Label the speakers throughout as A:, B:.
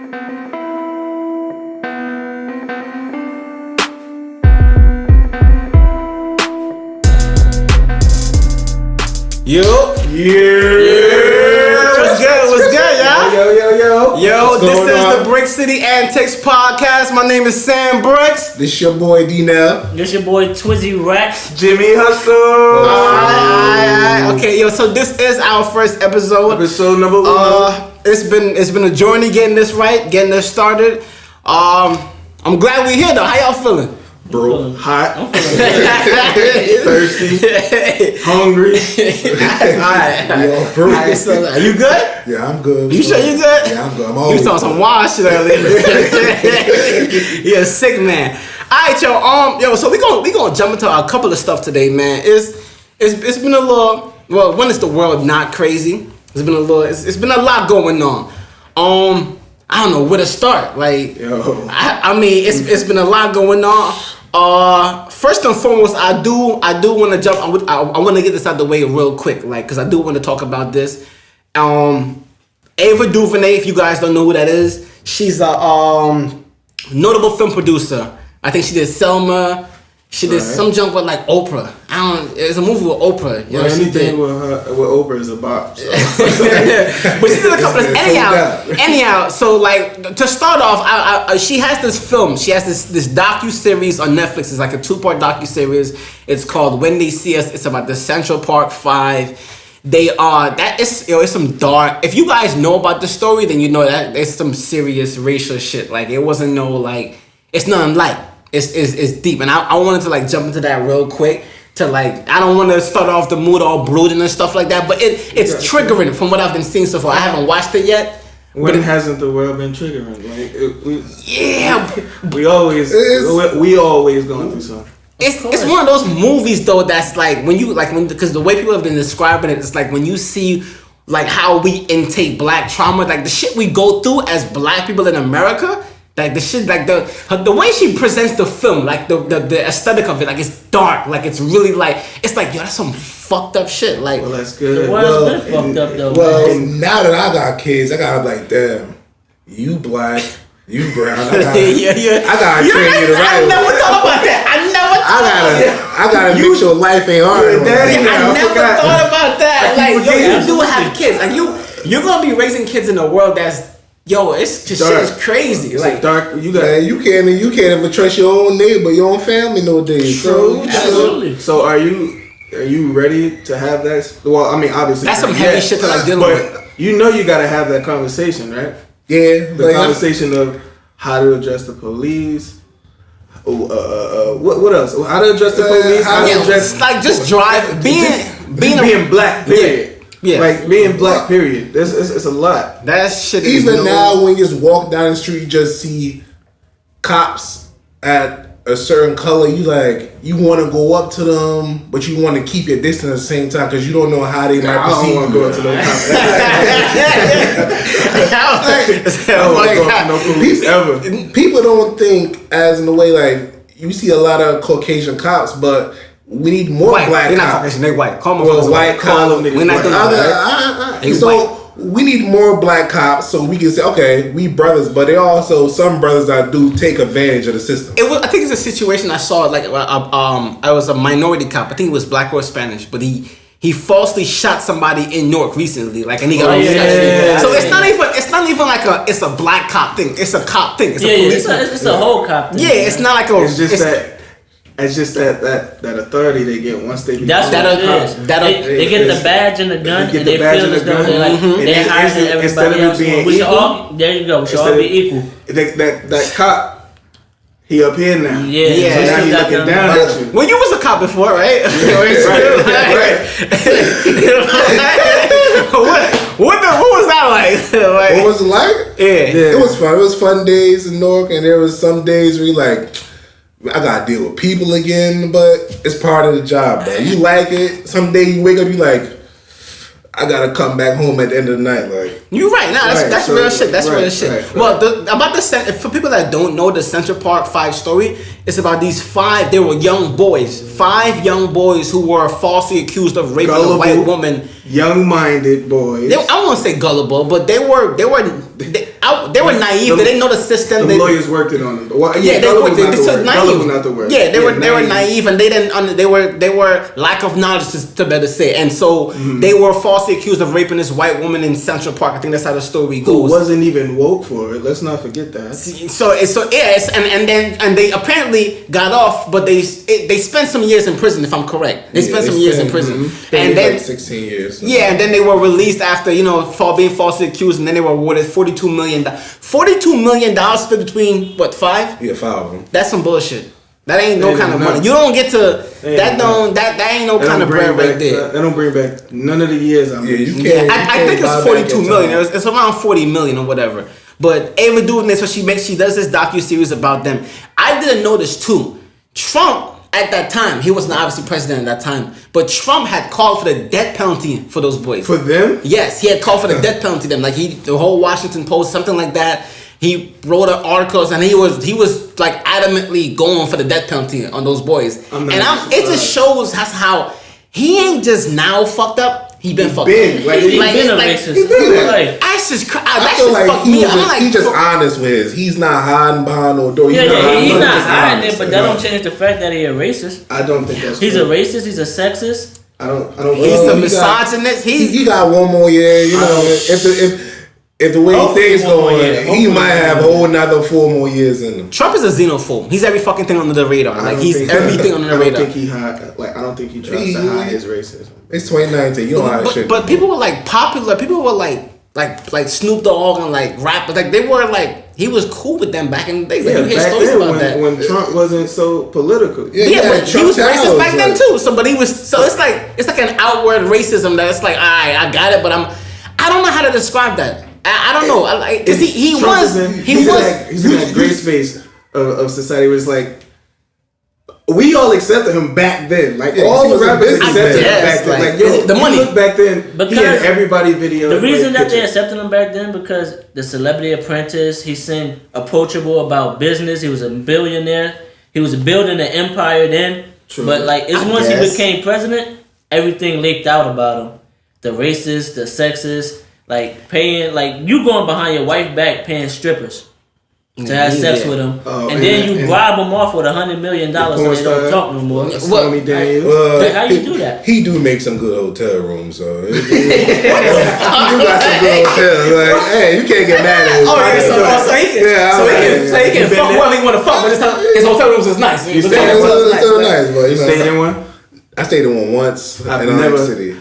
A: Yo. What's good, y'all? Yo, this is the Brick City Antics podcast. My name is Sam Bricks.
B: This your boy D-Nell.
C: This your boy Twizzy Rex.
D: Jimmy Hustle.
A: Alright. Okay, yo, so this is our first episode.
D: Episode number 1.
A: It's been a journey getting this right, getting this started. I'm glad we're here though. How y'all feeling?
D: Bro, hot,
C: I'm feeling
D: thirsty, hungry.
A: Alright, so are you good?
B: Yeah, I'm good.
A: You sure you good?
B: Yeah, I'm good. I'm
A: You
B: always
A: saw some wild shit earlier. You're a sick man. Alright, yo, so we gonna jump into a couple of stuff today, man. It's been a little, well, when is the world not crazy? It's been a lot going on. I don't know where to start. Like, I mean, it's been a lot going on. First and foremost, I do want to jump. I want to get this out of the way real quick, like, because I do want to talk about this. Ava DuVernay, if you guys don't know who that is, she's a notable film producer. I think she did Selma. She did some junk with like Oprah. It's a movie with Oprah. You know,
D: anything with Oprah is a bop. So.
A: But she did a couple of anyhow. So like to start off, she has this film. She has this docu-series on Netflix. It's like a 2-part docu-series. It's called When They See Us. It's about the Central Park 5. It's some dark. If you guys know about the story, then you know that there's some serious racial shit. Like it wasn't it's nothing light. It's deep, and I wanted to like jump into that real quick. To like, I don't want to start off the mood all brooding and stuff like that, but it's triggering from what I've been seeing so far. I haven't watched it yet.
D: When hasn't the world been triggering?
A: Like,
D: we always going through something.
A: It's one of those movies though that's like because the way people have been describing it, it's like when you see like how we intake black trauma, like the shit we go through as black people in America. Like the shit, like the way she presents the film, like the aesthetic of it, like it's dark, like it's really like it's like yo, that's some fucked up shit. Like,
D: well, that's good.
C: The world's been fucked up though.
B: Well, now that I got kids, I gotta be like, damn, you black, you brown. I gotta train you the right way.
A: I never thought about that.
B: I gotta make sure life ain't hard.
A: I never thought about that. Like, yo, you do have kids. Like you're gonna be raising kids in a world that's. Yo, it's just shit is crazy.
D: It's
A: like
D: dark. You
B: can't even trust your own neighbor, your own family nowadays.
A: True,
C: absolutely.
D: So are you ready to have that? Well, I mean, obviously
A: that's some heavy shit to like deal with.
D: But you know you gotta have that conversation, right?
B: Yeah,
D: the conversation of how to address the police. What else? How to address the police? How to address
A: like just drive
D: being black. Period. Yeah, like being black. Period. It's a lot.
A: That shit.
B: Even now, when you just walk down the street, you just see cops at a certain color. You want to go up to them, but you want to keep your distance at the same time because you don't know how they might perceive you. I don't want to go up to no cops. I don't want to go up to no police ever. People don't think as in the way like you see a lot of Caucasian cops, but. We need more
A: white.
B: Black
A: They're
B: cops.
A: not Caucasian, they're white. Call
B: them white cops.
A: We're not doing that.
B: So we need more black cops so we can say, okay, we brothers, but there are also some brothers that do take advantage of the system.
A: I think it's a situation I saw like I was a minority cop. I think it was black or Spanish, but he falsely shot somebody in Newark recently, like, and he got So it's not even like it's a black cop thing. It's a cop thing. It's a police.
C: It's a whole cop thing.
A: Yeah, it's not like
D: It's just that authority they get once they become.
C: That's what it is. They get the badge and the gun, and they feel as though they're like they're higher than everybody else. We should all there you go. We should all be equal.
D: That cop, he up here now.
C: Yeah.
D: So now he looking down at you.
A: Well, you was a cop before, right?
D: Right.
A: What was that like?
B: What was it like?
A: Yeah.
B: It was fun. It was fun days in Newark, and there was some days where you like. I gotta deal with people again, but it's part of the job, bro. You like it. Some day you wake up, you like, I gotta come back home at the end of the night. Like
A: you're right. Nah, that's real shit. That's real shit.
D: Right.
A: Well, about for people that don't know the Central Park 5 story, it's about these 5. They were young boys, 5 young boys who were falsely accused of raping a white woman.
D: Young-minded boys.
A: I won't say gullible, but they were they were naive. They didn't know the system.
B: The lawyers worked it on them. Well,
A: they were naive. Yeah, they were naive, and they didn't. They were lack of knowledge to better say. And so they were falsely accused of raping this white woman in Central Park. I think that's how the story goes.
D: Who wasn't even woke for it. Let's not forget that.
A: And they apparently got off, but they spent some years in prison. If I'm correct, they spent some years in prison, and then
B: like 16 years.
A: Yeah, and then they were released after for being falsely accused, and then they were awarded $42 million. $42 million split between what, 5?
B: Yeah, 5 of them.
A: That's some bullshit. That ain't no kind of money. You don't get to that ain't no kind of bread right there.
D: That don't bring back none of the years. I
A: think it's 42 million. It's around 40 million or whatever. But Ava DuVernay, so she does this docu-series about them. I didn't know this too. Trump at that time, he wasn't obviously president at that time, but Trump had called for the death penalty for those boys.
D: For them?
A: Yes, he had called for the death penalty them. Like the whole Washington Post, something like that. He wrote articles and he was like adamantly going for the death penalty on those boys. It just shows how he ain't just now fucked up. He been fucked up.
C: He's been a racist.
B: I feel like he just honest with his. He's not hiding behind no door.
C: He's not hiding it, but that don't change the fact that he's a racist.
D: I don't think that's
C: He's a racist. He's a sexist.
D: I don't.
A: He's a misogynist.
B: He got one more year. If the way things going, he might have a whole another 4 more years in him.
A: Trump is a xenophobe. He's every fucking thing under the radar. He's everything under the radar.
D: I don't think he tries to hide his racism.
B: It's 2019. You don't hide shit.
A: But people were like popular. People were like Snoop Dogg and like rappers. Like they were like he was cool with them back in the day.
D: Yeah, you hear stories about that when Trump wasn't so political.
A: But he was racist back then too. It's like an outward racism that it's like I got it, but I don't know how to describe that. I don't know, because he's
D: in that gray space of society where it's like we all accepted him back then. Like all the rappers accepted him back then. Like the money look back then. Because he had everybody video.
C: The reason that they accepted him back then because the Celebrity Apprentice, he seemed approachable about business. He was a billionaire. He was building an empire then.
D: True.
C: But once he became president, everything leaked out about him. The racist, the sexist. You going behind your wife back paying strippers to have sex with them, and then you bribe them off with $100 million and they don't talk no more. How you do that?
B: He do make some good hotel rooms, so you got some good hotels. Like, hey, you can't get mad at him.
A: So he can fuck whoever he want to fuck, but his hotel rooms is nice.
B: You stayed in one? I stayed in one once in
D: Atlantic
B: City.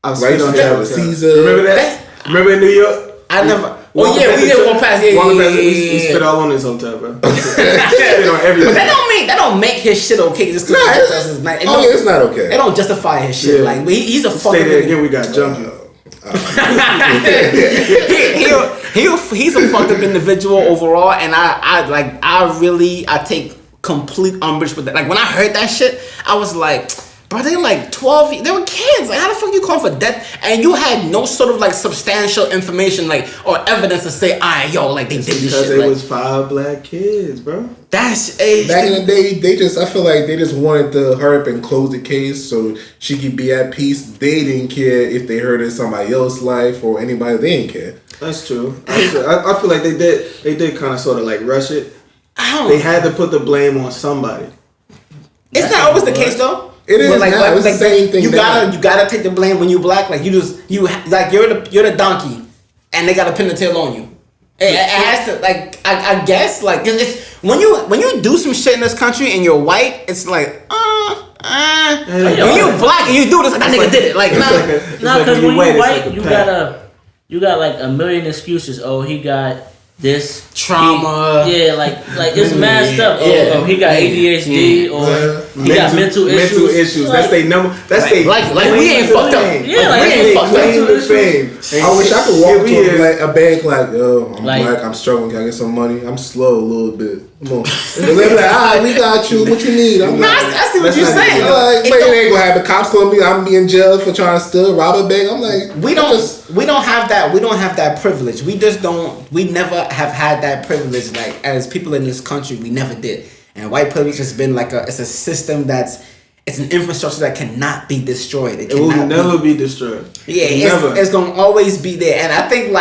D: Right on
B: Travel Caesar.
D: Remember that? Remember in New York?
A: I never. We did one pass.
D: We spit all on his hotel, bro. Spit on everything.
A: But that don't make his shit okay. Just because
B: it's nice. It's not okay.
A: It don't justify his shit.
D: Yeah.
A: Like he's a fucking.
D: Stay there again. We got jumped.
A: He's a fucked up individual overall, and I take complete umbrage with that. Like when I heard that shit, I was like. Bro, they like 12. They were kids. Like, how the fuck you call for death? And you had no sort of like substantial information, or evidence to say, they did this shit.
D: Because it was 5 black kids, bro.
A: That's
B: back in the day. I feel like they just wanted to hurry up and close the case so she could be at peace. They didn't care if they hurt in somebody else's life or anybody. They didn't care.
D: That's true. I feel like they did kind of sort of like rush it. They had to put the blame on somebody.
A: It's not always the case though.
B: It is it's the same thing.
A: You gotta take the blame when you black. Like you're the donkey, and they gotta pin the tail on you. It has to I guess it's when you do some shit in this country and you're white, it's like when you black and you do this, that nigga did it.
C: Because when you're white, you got like a million excuses. Oh, he got this
A: trauma.
C: It's messed up. Oh, he got ADHD or he got mental issues.
D: That's they number. That's they
A: we ain't fucked up.
C: We ain't fucked up.
B: I wish I could walk to a bank I'm black. I'm struggling. Can I get some money? I'm slow a little bit. Come on. They're like, we got you. What you need? I'm like,
A: I see what you're saying.
B: It ain't gonna happen. Cops calling me. I'm being jailed for trying to steal, rob a bank. I'm like,
A: we don't have that. We don't have that privilege. We just don't. We never have had that privilege. Like as people in this country, we never did. And white privilege has been it's a system it's an infrastructure that cannot be destroyed.
D: It will never be destroyed.
A: Yeah, it's gonna always be there. And I think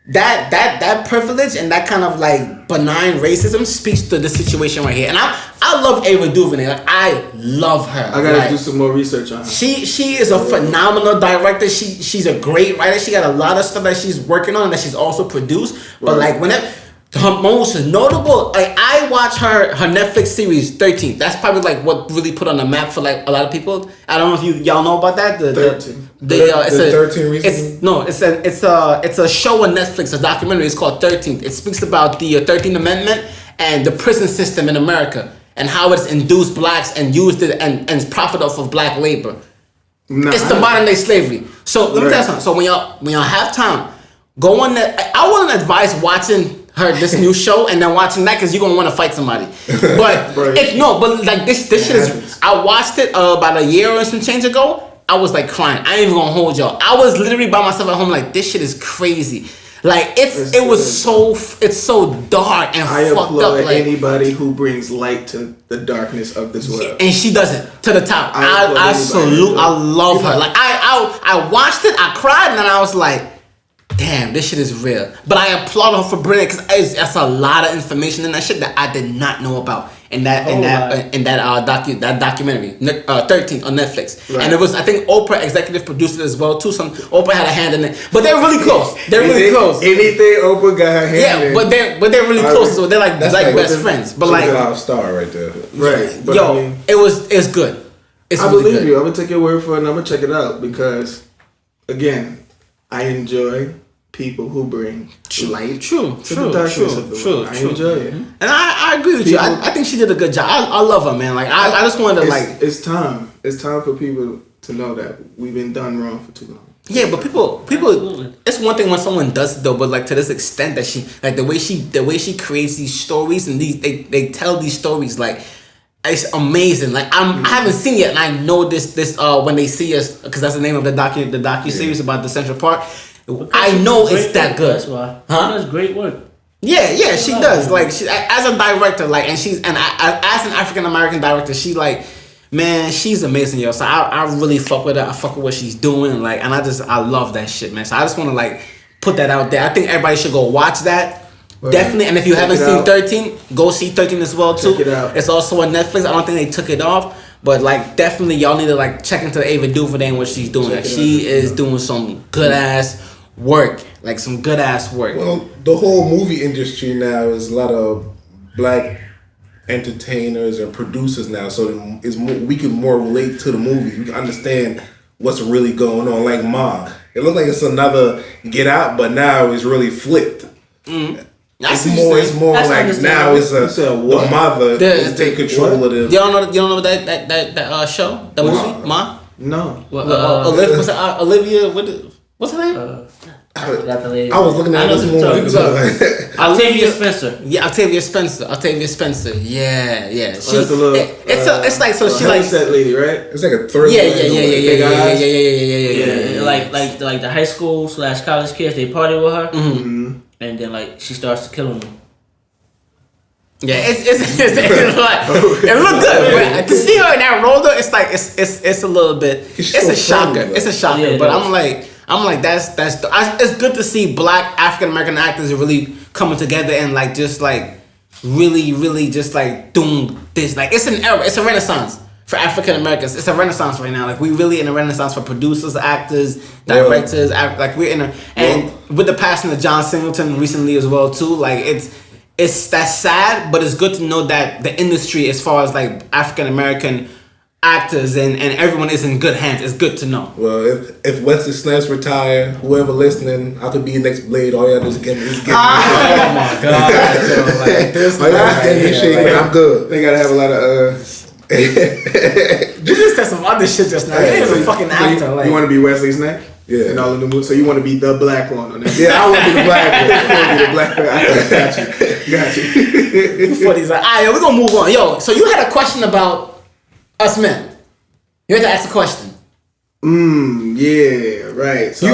A: that privilege and that kind of like benign racism speaks to the situation right here. And I love Ava DuVernay. Like I love her.
D: I gotta
A: like,
D: do some more research on her.
A: She is a phenomenal director. She's a great writer. She got a lot of stuff that she's working on that she's also produced. But like whenever her most notable, like I watch her Netflix series 13th. That's probably like what really put on the map for like a lot of people. I don't know if y'all know about that. The
B: 13 reasons.
A: It's a show on Netflix, a documentary. It's called 13th. It speaks about the 13th Amendment and the prison system in America and how it's induced blacks and used it and profit off of black labor. It's the modern day slavery. So let me tell you something. So when y'all have time, go on that. I wouldn't advise watching this new show and then watching that because you're gonna want to fight somebody. But but like this shit is. I watched it about a year or some change ago. I was like crying. I ain't even gonna hold y'all. I was literally by myself at home like this shit is crazy. Like it's so dark and
D: I
A: fucked
D: applaud
A: up. Like
D: anybody who brings light to the darkness of this world.
A: And she does it to the top. I salute. I love her. Like I watched it. I cried and then I was like, damn, this shit is real. But I applaud her for bringing it because that's a lot of information in that shit that I did not know about in that documentary 13 on Netflix. Right. And it was, I think Oprah executive produced it as well too. Oprah had a hand in it, but they're really close. Close.
D: Anything Oprah got her hand in.
A: but they're really close. So they're like best friends. But like
B: a star right there.
D: Right. But
A: it's good.
D: I believe you. I'm gonna take your word for it and I'm gonna check it out because again, I enjoy people who bring light to the darkness of the world. I enjoy it. And
A: I agree with you. I think she did a good job. I love her, man. Like I just wanted to
D: it's time. It's time for people to know that we've been done wrong for too long.
A: Yeah, but people it's one thing when someone does it though, but like to this extent that she like the way she creates these stories and they tell these stories like it's amazing. Like I haven't seen it yet, and I know this when they see us because that's the name of the docu series about the Central Park. Because I know it's that good.
C: That's why. She does great work.
A: Yeah, she does. Like she as a director, like, and as an African American director, she like, man, she's amazing, yo. So I really fuck with her. I fuck with what she's doing, like, and I love that shit, man. So I just want to like put that out there. I think everybody should go watch that. Definitely, and if you haven't seen 13, go see 13 as well too.
D: Check it out.
A: It's also on Netflix. I don't think they took it off. But like definitely y'all need to like check into Ava DuVernay and what she's doing. Like, she is doing some good ass work. Like some good ass work.
B: Well, the whole movie industry now is a lot of black entertainers and producers now, so we can more relate to the movies. We can understand what's really going on. Like Ma, it looked like it's another Get Out, but now it's really flipped. It's more like now it's the mother is take control of the.
A: You don't know that show, the movie Ma?
D: No.
A: Olivia, what's her name?
B: I was looking at this morning.
C: Octavia Spencer.
A: Yeah, Octavia Spencer. Yeah.
D: It's
A: like so she like
D: that lady, right?
B: It's like a thriller.
A: Yeah.
C: Like the high school / college kids, they party with her, and then like she starts killing them.
A: Yeah, it's like it look good. But to see her in that role though, it's like it's a little bit. It's a shocker. It's a shocker. Yeah, but I'm like that's it's good to see black African American actors really coming together and like just like really just like doing this. Like it's an era. It's a renaissance for African Americans. It's a renaissance right now. Like we really in a renaissance for producers, actors, directors. Like we're in a and with the passing of John Singleton recently as well too. Like it's that's sad, but it's good to know that the industry, as far as like African American actors and everyone is in good hands. It's good to know.
B: Well, if Wesley Snipes retire, whoever listening, I could be next Blade. All y'all just get me.
A: Oh my god! So, like, this
B: I'm good.
D: They gotta have a lot of.
A: You just said some other shit just now. He is a fucking actor.
D: You want to be Wesley Snipes?
B: Yeah.
D: In all of the movies. So you want to be the black one on that?
B: Yeah, I want to be the black one.
D: Got you.
A: Before these, alright, we're gonna move on. Yo, so you had a question about us men. You had to ask a question.
D: Yeah, right. So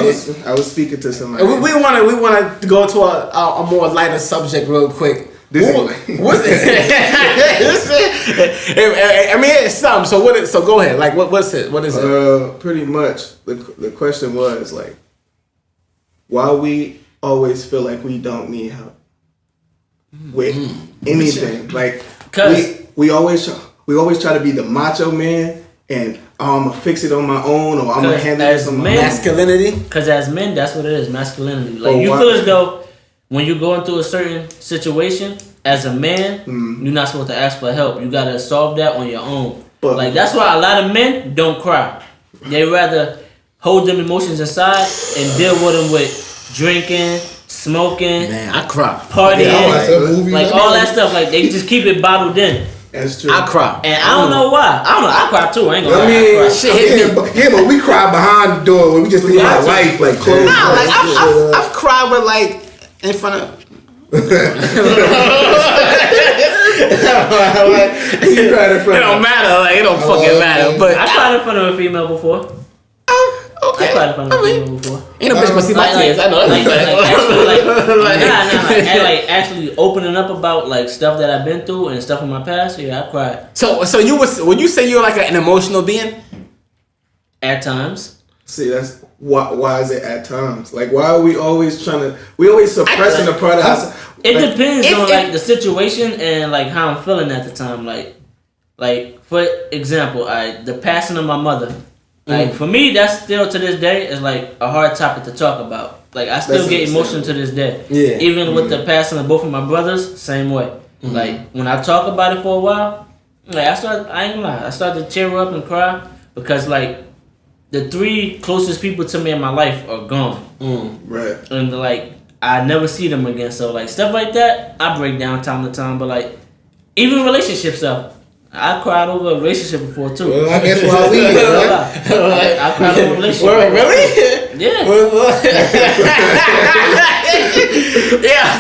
D: I was speaking to somebody.
A: We want to go to a more lighter subject real quick. What's it? I mean, it's something. So go ahead. Like, what's it? What is it?
D: Pretty much. The question was like, why we always feel like we don't need help with anything. Like we always try to be the macho man and I'm gonna fix it on my own or I'm gonna handle this on my own.
A: Masculinity.
C: Because as men, that's what it is, masculinity. Like you feel as though when you're going through a certain situation, as a man, you're not supposed to ask for help. You gotta solve that on your own. But like that's why a lot of men don't cry. They rather hold them emotions inside and deal with them with drinking, smoking,
A: man, I cry,
C: partying, like all that stuff. Like they just keep it bottled in.
D: That's true.
A: I cry,
C: and I don't know why. I cry too. I ain't gonna lie.
B: I mean, but we cry behind the door when we just think about life, like close.
A: Nah, like I've cried with like in front of.
B: You cried in front.
A: It don't matter. Like it don't fucking matter. But
C: I cried in front of a female before.
A: Okay.
C: I cried in front of a female before.
A: Ain't no bitch gonna see my tears. I know.
C: Actually opening up about like stuff that I've been through and stuff in my past. Yeah, I cried.
A: So would you say you're like an emotional being?
C: At times.
D: See, that's why is it at times? Like, why are we always suppressing the part of us?
C: It depends on like the situation and like how I'm feeling at the time. Like for example, the passing of my mother. Like for me, that's still to this day is like a hard topic to talk about. Like I still get emotional to this day.
A: Yeah.
C: Even with the passing of both of my brothers, same way. Like when I talk about it for a while, like I ain't gonna lie, I started to tear up and cry because like the 3 closest people to me in my life are gone.
D: Right.
C: And like I never see them again. So like stuff like that, I break down time to time. But like even relationship stuff, I cried over a relationship before too.
B: Well, I guess why we
C: I cried over a relationship.
A: Wait, really?
C: Yeah.
A: Yeah.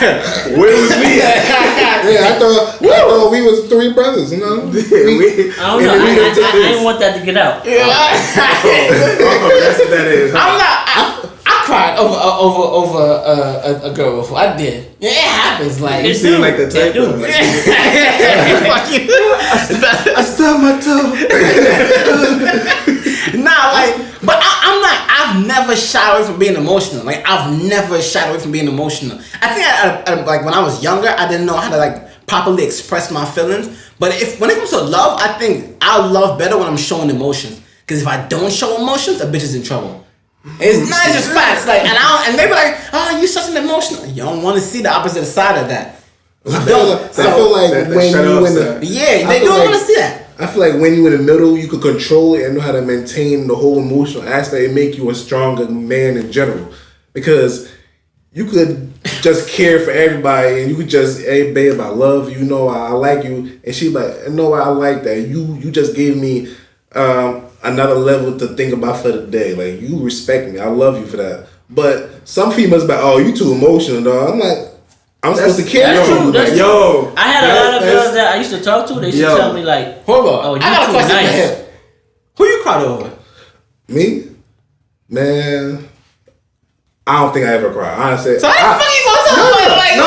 B: Where was we at? Yeah, I thought we was 3 brothers, you know?
C: I don't know. I didn't want that to get out.
A: Yeah.
D: That's what that is.
A: I'm not. I cried over a girl before. I did. Yeah, it happens. Like
D: You seem like the type of like,
A: fuck you.
B: I stubbed my toe.
A: Nah, like, but I'm not. I've never shied away from being emotional. Like, I've never shied away from being emotional. I think like when I was younger, I didn't know how to like properly express my feelings. But when it comes to love, I think I love better when I'm showing emotions. Because if I don't show emotions, a bitch is in trouble. It's not just facts. Like, and they be like, oh, you such an emotional. You don't want to see the opposite side of that. You don't.
B: I feel like when you in the
A: they don't want to see that.
B: I feel like when you in the middle, you could control it and know how to maintain the whole emotional aspect and make you a stronger man in general. Because you could just care for everybody and you could just, hey babe, I love you, you know, I like you. And she like, no, I like that. You just gave me another level to think about for the day. Like, you respect me. I love you for that. But some females be like, oh, you too emotional, dog. I'm like, I'm supposed to care for you.
C: That's
B: like,
C: true. I had a lot of girls that I used to talk to. They used to tell me like,
A: hold on.
C: Oh, you
A: I got a question
C: nice.
A: for him. Who you cried over?
B: Me? Man, I don't think I ever cried. Honestly.
A: So how the fuck you gonna talk about it?
B: No.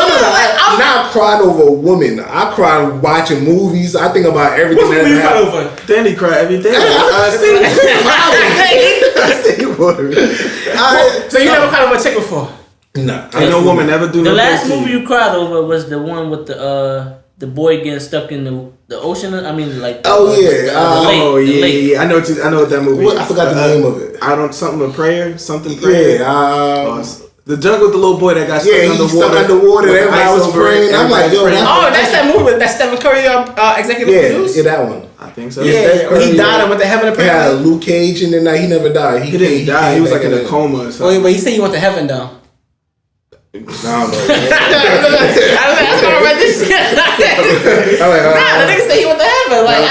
B: I'm not crying over a woman. I cry watching movies. I think about everything
A: What movie you cried over?
D: Danny cry every day.
A: So you never cried over a chick before?
B: Nah.
D: Ain't no woman ever do
C: the
D: no
C: last
D: thing to
C: movie you cried over was the one with the boy getting stuck in the ocean. I mean, like
B: Oh yeah.
D: Oh yeah. I know what that movie is.
B: I forgot the name of it.
D: I don't something prayer.
B: Yeah.
D: The junk with the little boy that got stuck underwater.
B: Stuck underwater. Everybody was praying. I'm like, yo,
A: that's that movie with that Stephen Curry executive producer?
B: Yeah, that one.
D: I think so.
A: Yeah, he died and went to heven apparently.
B: Yeah, Luke Cage, and then he never died.
D: He didn't die. He was like in a coma or something.
A: Oh, but he said he went to heaven though.
B: I don't know.
A: That's why I read this shit.
B: I'm like,
A: Nah, the nigga said he went to heaven. Like,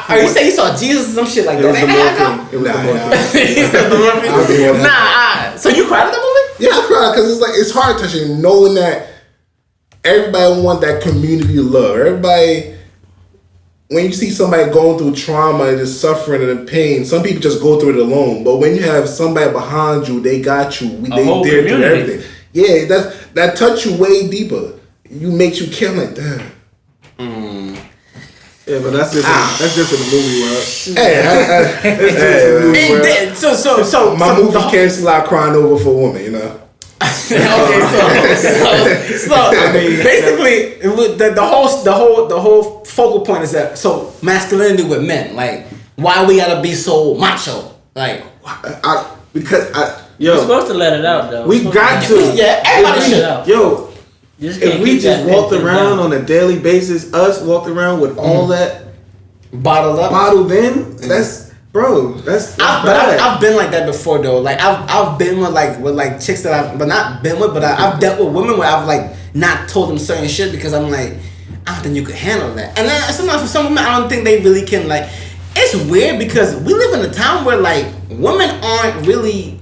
A: are you saying you saw Jesus or some shit like
D: It
A: that?
D: was the morphine. It was the morphine.
A: He said the morphine. Nah, so you cried at that movie?
B: Yeah, I cried because it's heart touching knowing that everybody want that community love. Everybody, when you see somebody going through trauma and just suffering and pain, some people just go through it alone. But when you have somebody behind you, they got you. They there through everything. Yeah, that touch you way deeper. You makes you care like that.
D: Yeah, but that's just in the movie world.
A: So
B: my movie cancel out crying over for a woman, you know.
A: So I mean, basically, the whole focal point is that masculinity with men, like why we gotta be so macho, like
C: you're supposed to let it out though.
D: We got to.
A: Yeah, everybody should.
D: Yo, if we just walked around on a daily basis, us walked around with all that bottled in, that's bad.
A: I've been like that before though. Like I've been with chicks that I've not been with, but I've dealt with women where I've like not told them certain shit because I'm like, I don't think you could handle that. And then sometimes for some women, I don't think they really can. Like, it's weird because we live in a time where like women aren't really.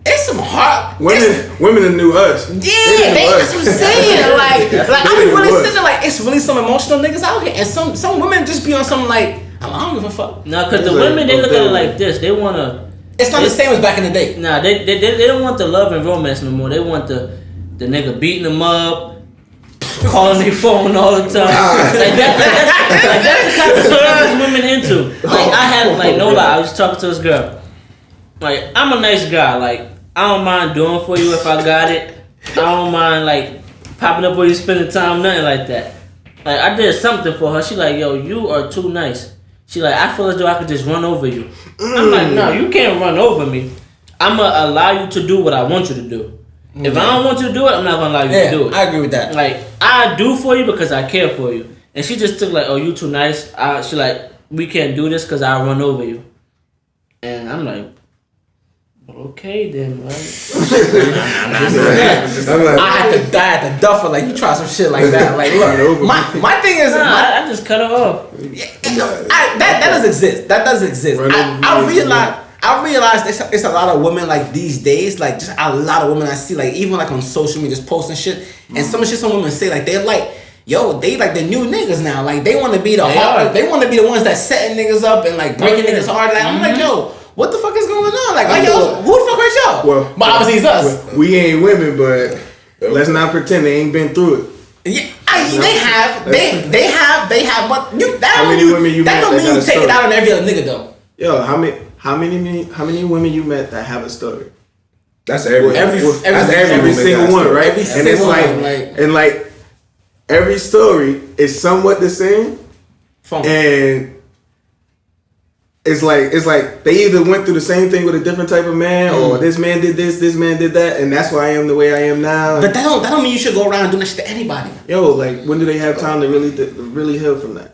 A: It's some hard
B: women are new us.
A: Yeah, that's what I'm saying. Like I be really sitting there like it's really some emotional niggas out here, and some women just be on some like I don't give a fuck.
C: No, because the women they look at it like this. They wanna.
A: It's not the same as back in the day.
C: Nah, they don't want the love and romance no more. They want the nigga beating them up, calling their phone all the time. That's the kind of stuff women into. Like I had no lie. I was talking to this girl. Like I'm a nice guy. Like I don't mind doing for you if I got it. I don't mind like popping up where you spending time, nothing like that. Like I did something for her. She like, yo, you are too nice. She like, I feel as though I could just run over you. I'm like, no, you can't run over me. I'ma allow you to do what I want you to do. If I don't want you to do it, I'm not gonna allow you to do it.
A: I agree with that.
C: Like I do for you because I care for you. And she just took like, oh, you too nice. She like, we can't do this because I'll run over you. And I'm like, okay then, right?
A: I had to duff her like you try some shit like that. Like look, my thing is
C: I just cut her off.
A: That does exist. That does exist. I realize it's a lot of women like these days, like just a lot of women I see like even like on social media just posting shit, and some women say like they're like, yo, they like the new niggas now. Like they want to be the hard, they want to be the ones that setting niggas up and like breaking niggas hard. Like I'm like, yo, what the fuck is going on? Like yo, who the fuck hurt y'all?
D: Well,
A: but obviously it's us.
D: We ain't women, but let's not pretend they ain't been through it.
A: Yeah, they have, but
D: how many women you met?
A: That don't mean you take it out on every other nigga though.
D: Yo, how many women you met that have a story?
B: That's every
D: single one, right? And it's like every story is somewhat the same, and it's like they either went through the same thing with a different type of man, or this man did this man did that, and that's why I am the way I am now.
A: But that don't mean you should go around doing that shit to anybody.
D: Yo, like when do they have time to really heal from that?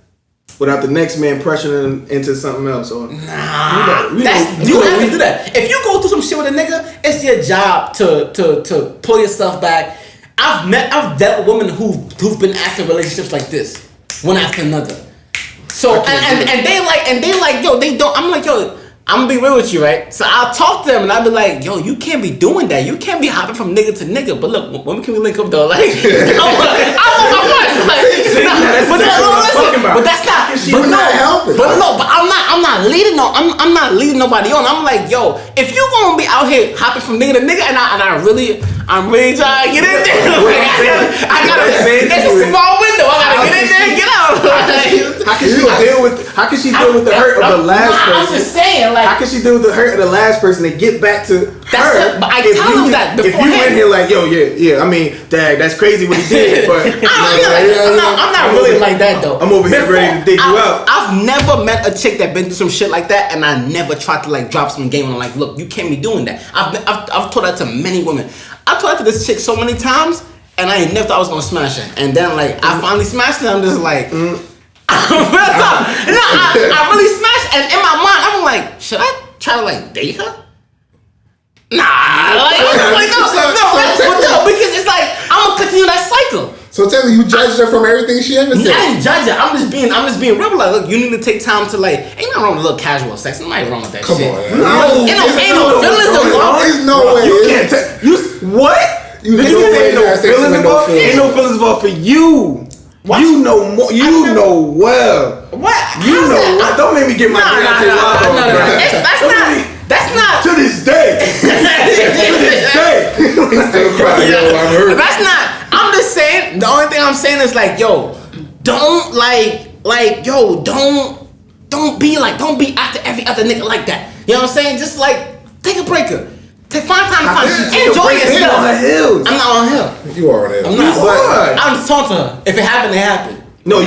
D: Without the next man pressuring them into something else, or
A: you have to do that. If you go through some shit with a nigga, it's your job to pull yourself back. I've dealt with women who've been active relationships like this, one after another. So and they like yo, they don't. I'm like, yo, I'm gonna be real with you, right? So I'll talk to them and I'll be like, yo, you can't be doing that. You can't be hopping from nigga to nigga. But look, when can we link up though? Like, but that's not. But I'm not leading. I'm not leading nobody on. I'm like, yo, if you gonna be out here hopping from nigga to nigga, and I'm really trying to get in there. I gotta. It's a small window. I gotta get in there and get out.
D: How can she deal with the hurt of the last person?
A: I'm just saying, like,
D: how can she deal with the hurt of the last person and get back to her?
A: But I tell them that
D: if you in here like, yo, yeah, I mean, dang, that's crazy what he did, but
A: I'm not really like that though.
D: I'm over here ready to dig you out.
A: I've never met a chick that been through some shit like that, and I never tried to like drop some game on like, look, you can't be doing that. I've told that to many women. I told that to this chick so many times, and I ain't never thought I was gonna smash her. And then like I finally smashed her. I'm just like, I really smashed, and in my mind I'm like, should I try to like date her? Nah, no, because it's like I'm gonna continue that cycle.
B: So tell me, you judged her from everything she ever said?
A: I didn't judge her. I'm just being real. Like, look, you need to take time to like. Ain't nothing wrong with a little casual sex. Ain't nothing wrong with that
B: Come
A: shit.
B: on,
A: no feelings involved.
B: There's no way.
D: You can't what? Ain't no feelings involved for you. What? You know more. You know well.
A: What?
D: You know what? Don't make me get my
A: That's not.
D: To this day.
B: He's still crying. Yo, I'm hurt.
A: That's not. I'm just saying. The only thing I'm saying is like, yo, don't don't be after every other nigga like that. You know what I'm saying? Just like take a breaker. Find time to enjoy yourself.
D: On the hills.
A: I'm not on hill.
B: You are on the hills.
A: I'm not. I'm just talking to her. If it happened, it happened.
D: No, no.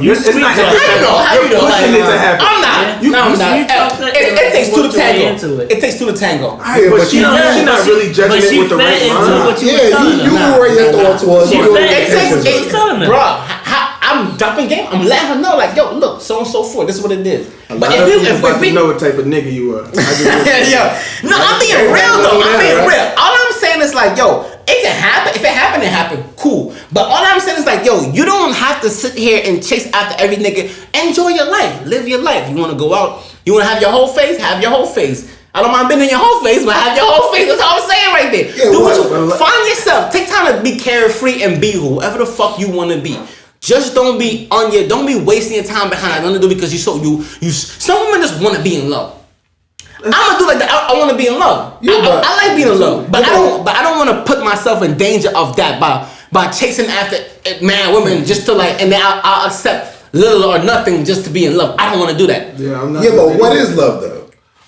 D: It's not happening.
A: How you know?
D: Pushing it to happen.
A: I'm not. I'm not. It takes two to tango. It takes two to tango.
D: But she's not really judging it with the right mind.
B: Yeah, you know where your thoughts was.
A: Bro, I'm dropping game. I'm letting her know, like, yo, look, so and so forth. This is what it is.
D: But if we know what type of nigga you are.
A: No, I'm being real though. I'm being real. All I'm saying is like, yo, it can happen. If it happened, it happened. Cool. But all I'm saying is like, yo, you don't have to sit here and chase after every nigga. Enjoy your life. Live your life. You want to go out. You want to have your whole face. Have your whole face. I don't mind being in your whole face, but have your whole face. That's all I'm saying right there. Yeah, find yourself. Take time to be carefree and be whoever the fuck you want to be. Just don't be wasting your time behind nothing to do because some women just want to be in love. I'm gonna do like that. I want to be in love. Yeah, I like being in love, but I don't want to put myself in danger of that by chasing after women just to like, and then I'll accept little or nothing just to be in love. I don't want to do that.
B: Yeah, I'm not. Yeah, but what is love though?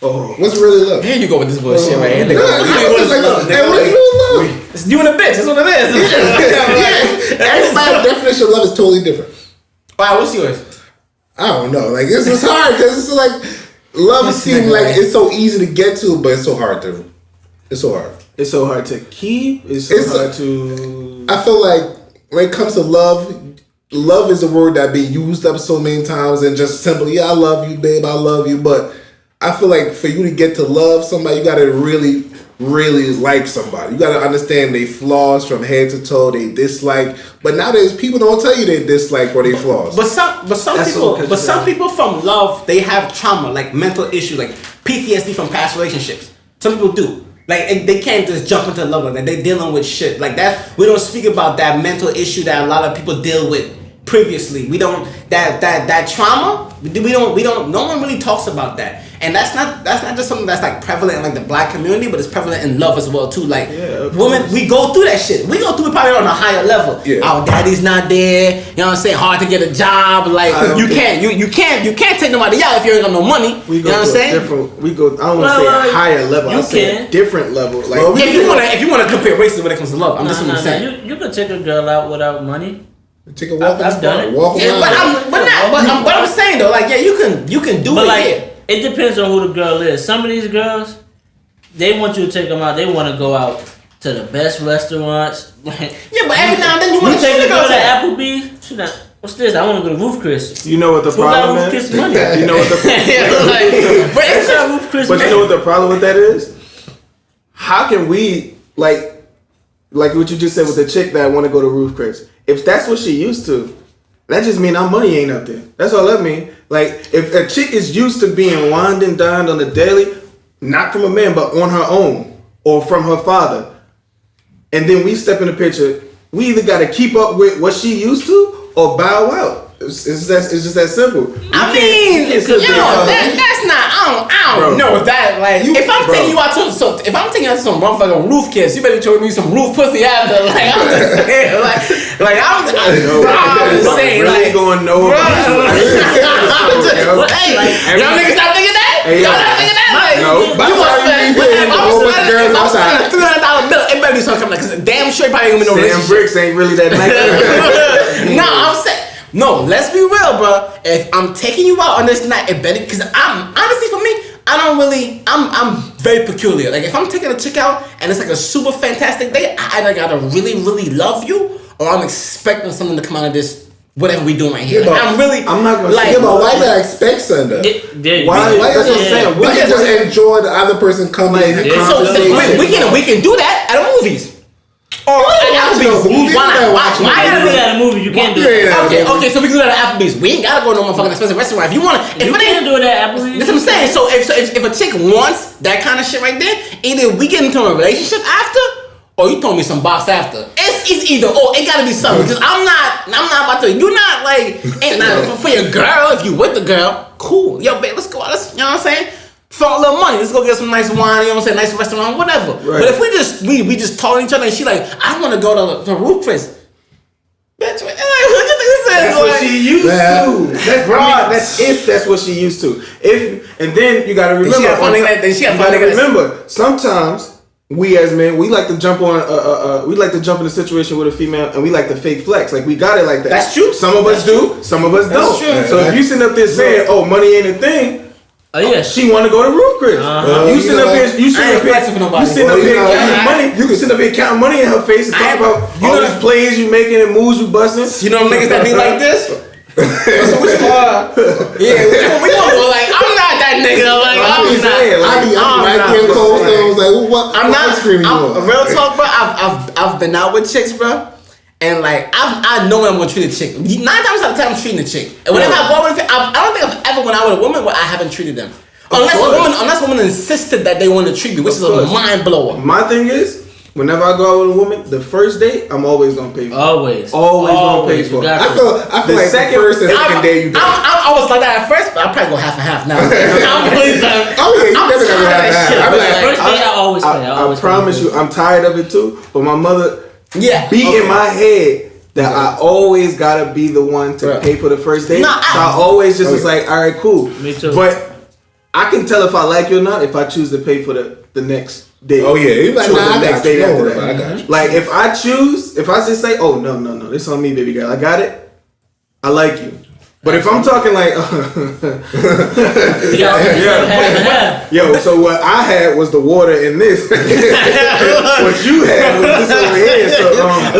B: Oh, what's really love?
A: Here you go with this bullshit, man. What is love? It's you and a bitch. That's what it is.
B: Everybody's definition of love is totally different.
A: All right, what's yours?
B: I don't know. Like it's hard because it's like love seems like it's so easy to get to, but it's so hard to. It's so hard.
D: It's so hard to keep. It's so hard to.
B: I feel like when it comes to love. Love is a word that been used up so many times and just simply, I love you, babe, I love you, but. I feel like for you to get to love somebody, you gotta really, really like somebody. You gotta understand their flaws from head to toe, they dislike. But nowadays, people don't tell you they dislike or they flaws.
A: But some people from love, they have trauma, like mental issues, like PTSD from past relationships. Some people do. Like they can't just jump into love like that. They're dealing with shit like that. We don't speak about that mental issue that a lot of people deal with previously. We don't that trauma. We don't. No one really talks about that. And that's not just something that's like prevalent in like the black community, but it's prevalent in love as well too. Like women, we go through that shit. We go through it probably on a higher level. Yeah. Our daddy's not there. You know what I'm saying? Hard to get a job. Like you can't take nobody out if you ain't got no money. You know what I'm saying?
D: I don't want to say a higher level. I say a different level. Like
A: if you want to compare races when it comes to love, I'm just saying.
C: You could take a girl out without money.
B: Take a walk.
C: I've done it.
A: But I'm saying though, like you can do
C: but
A: it.
C: Like,
A: yeah.
C: It depends on who the girl is. Some of these girls, they want you to take them out. They want to go out to the best restaurants.
A: Yeah, but every now and then you want to
C: take a girl to Applebee's. She's not. What's this? I want to go to Roof Chris.
D: You know what the problem is?
C: Roof Chris money.
D: You know what the
C: but it's not Roof Chris money.
D: You know what the problem with that is? How can we like what you just said with the chick that want to go to Roof Chris? If that's what she used to. That just mean our money ain't up there. That's all that mean. Like, if a chick is used to being wined and dined on the daily, not from a man, but on her own, or from her father, and then we step in the picture, we either got to keep up with what she used to, or bow out. It's just that simple.
A: That's not. I don't know if that like. If I'm taking you out to some motherfucking roof kiss, you better show me some roof pussy after. Like I'm just saying, I'm just saying,
D: really going no.
A: Hey, y'all niggas not thinking that? Y'all not thinking that?
B: No.
A: If I'm spending $300 bill, it better be something like. Cause damn sure probably ain't gonna be no relationship.
D: Sam Bricks ain't really that nice.
A: No, I'm saying. No, let's be real, bro. If I'm taking you out on this night, it better, because I'm honestly for me, I'm very peculiar. Like if I'm taking a chick out and it's like a super fantastic day, I either gotta really, really love you, or I'm expecting something to come out of this whatever we doing right here. Like, I'm
B: not gonna like, but why do I expect something? Why that's what I'm saying. We can just enjoy the other person coming in.
A: So we can do that at the movies. Or at Applebee's. Why
C: gotta do that at a movie? You can't do it.
A: Okay, so we can do that at Applebee's. We ain't gotta go to no motherfucking expensive restaurant. If you wanna,
C: you can't do it at Applebee's.
A: That's what I'm saying. So if a chick wants that kind of shit right there, either we get into a relationship after, or you throw me some box after. It's either or. It gotta be something. Because I'm not about to. You're not like for your girl. If you with the girl, cool. Yo, babe, let's go out. You know what I'm saying? For a little money, let's go get some nice wine, you know what I'm saying, nice restaurant, whatever. Right. But if we just told each other and she like, I want to go to Roof Chris. Bitch, what you think this
D: That's what she used to. That's broad. That's if that's what she used to. And then you gotta remember. Remember, sometimes we as men, we like to jump on. We like to jump in a situation with a female, and we like to fake flex. Like we got it like that.
A: That's true.
D: Some of us do. Some of us don't.
A: True.
D: So if you sitting up there saying, "Oh, money ain't a thing,"
C: oh yeah,
D: she want to go to Roof Chris. You sitting up here. You sitting up here counting money. You can sit up here counting money in her face and talk about all these plays you making and moves you busting.
A: You know niggas that be like this. So which we gonna go like I'm not that nigga. Like I'm not screaming. Real talk, bro. I've been out with chicks, bro, and like I know when I'm gonna treat a chick. 9 times out of 10 I'm treating a chick. And whenever I go with, I don't think I've ever went out with a woman where I haven't treated them. Unless a woman insisted that they want to treat me, which is a mind blower.
D: My thing is, whenever I go out with a woman, the first date, I'm always gonna pay for it. Always gonna pay for it.
B: I feel like the first and second day you do.
A: I was like that at first, but I probably go half and half now.
B: You never gonna have that.
C: First date, I always pay.
D: I promise you, I'm tired of it too. But my mother beat in my head that I always gotta be the one to pay for the first date. So I always just was like, all right, cool.
C: Me too.
D: But I can tell if I like you or not if I choose to pay for the next day.
B: Oh yeah, you like
D: the next day after that.
B: I got you.
D: Like if I just say, oh no, this on me, baby girl, I got it. I like you. But if I'm talking like, yo, so what I had was the water in this. What you had was this over here. So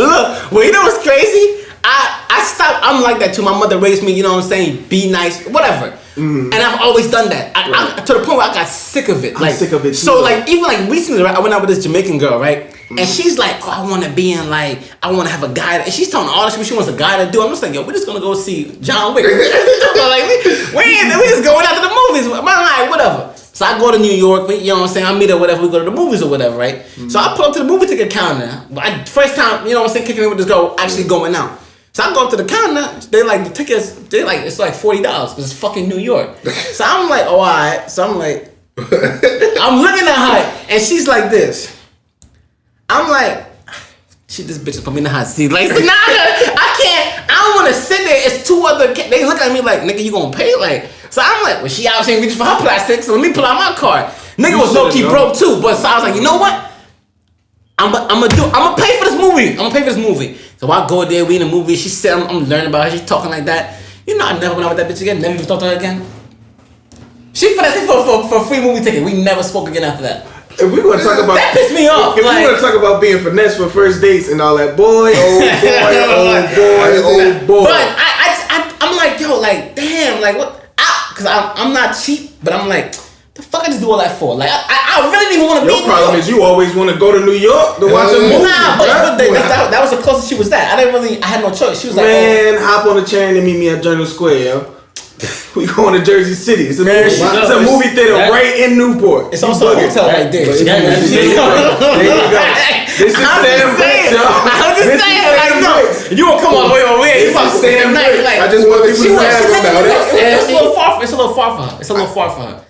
A: look, well, you know what's crazy? I stopped. I'm like that too. My mother raised me. You know what I'm saying? Be nice, whatever. And I've always done that. I to the point where I got sick of it.
D: I'm sick of it too.
A: So like even like recently, right, I went out with this Jamaican girl, right? And she's like, oh, I want to be in like, I want to have a guy. And she's telling all this shit she wants a guy to do. I'm just like, yo, we're just gonna go see John Wick. Like we just going out to the movies. I'm like, whatever. So I go to New York, you know what I'm saying? I meet her, whatever. We go to the movies or whatever, right? So I pull up to the movie ticket counter. First time, you know what I'm saying, kicking it with this girl, actually going out. So I go up to the counter, they like the tickets, it's like $40 because it's fucking New York. So I'm like, oh, all right. So I'm like, I'm looking at her and she's like this. I'm like, this bitch is put me in the hot seat. Like, nah, I can't, I don't want to sit there. It's two other, they look at me like, nigga, you gonna pay? Like, so I'm like, well, she out here reaching for her plastic, so let me pull out my card. Nigga was low-key broke too, but so I was like, you know what? I'm gonna pay for this movie. So I go there, we in the movie. She said, I'm learning about her. She's talking like that. You know, I never went out with that bitch again. Never even talked to her again. She finessed me for a free movie ticket. We never spoke again after that.
D: If we want to talk about
A: that pissed me off.
D: If we want to talk about being finessed for first dates and all that, boy.
A: But I'm like, yo, like, damn, like what? Because I'm not cheap, but I'm like, the fuck I just do all that for? Like, I really didn't even want to be.
D: Your problem is you always want to go to New York to watch a movie.
A: Nah, but that was the closest she was at. I had no choice. She was like,
D: man, hop on the train and meet me at Journal Square, yo. We going to Jersey City. It's a movie theater right in Newport.
A: It's also a hotel right there. There you go.
D: This is Sam Brooks, yo.
A: I'm just saying, like, no, you won't come all the way over here. You about to stay the night. Like,
D: I just want people to laugh about it.
A: It's a little far for her.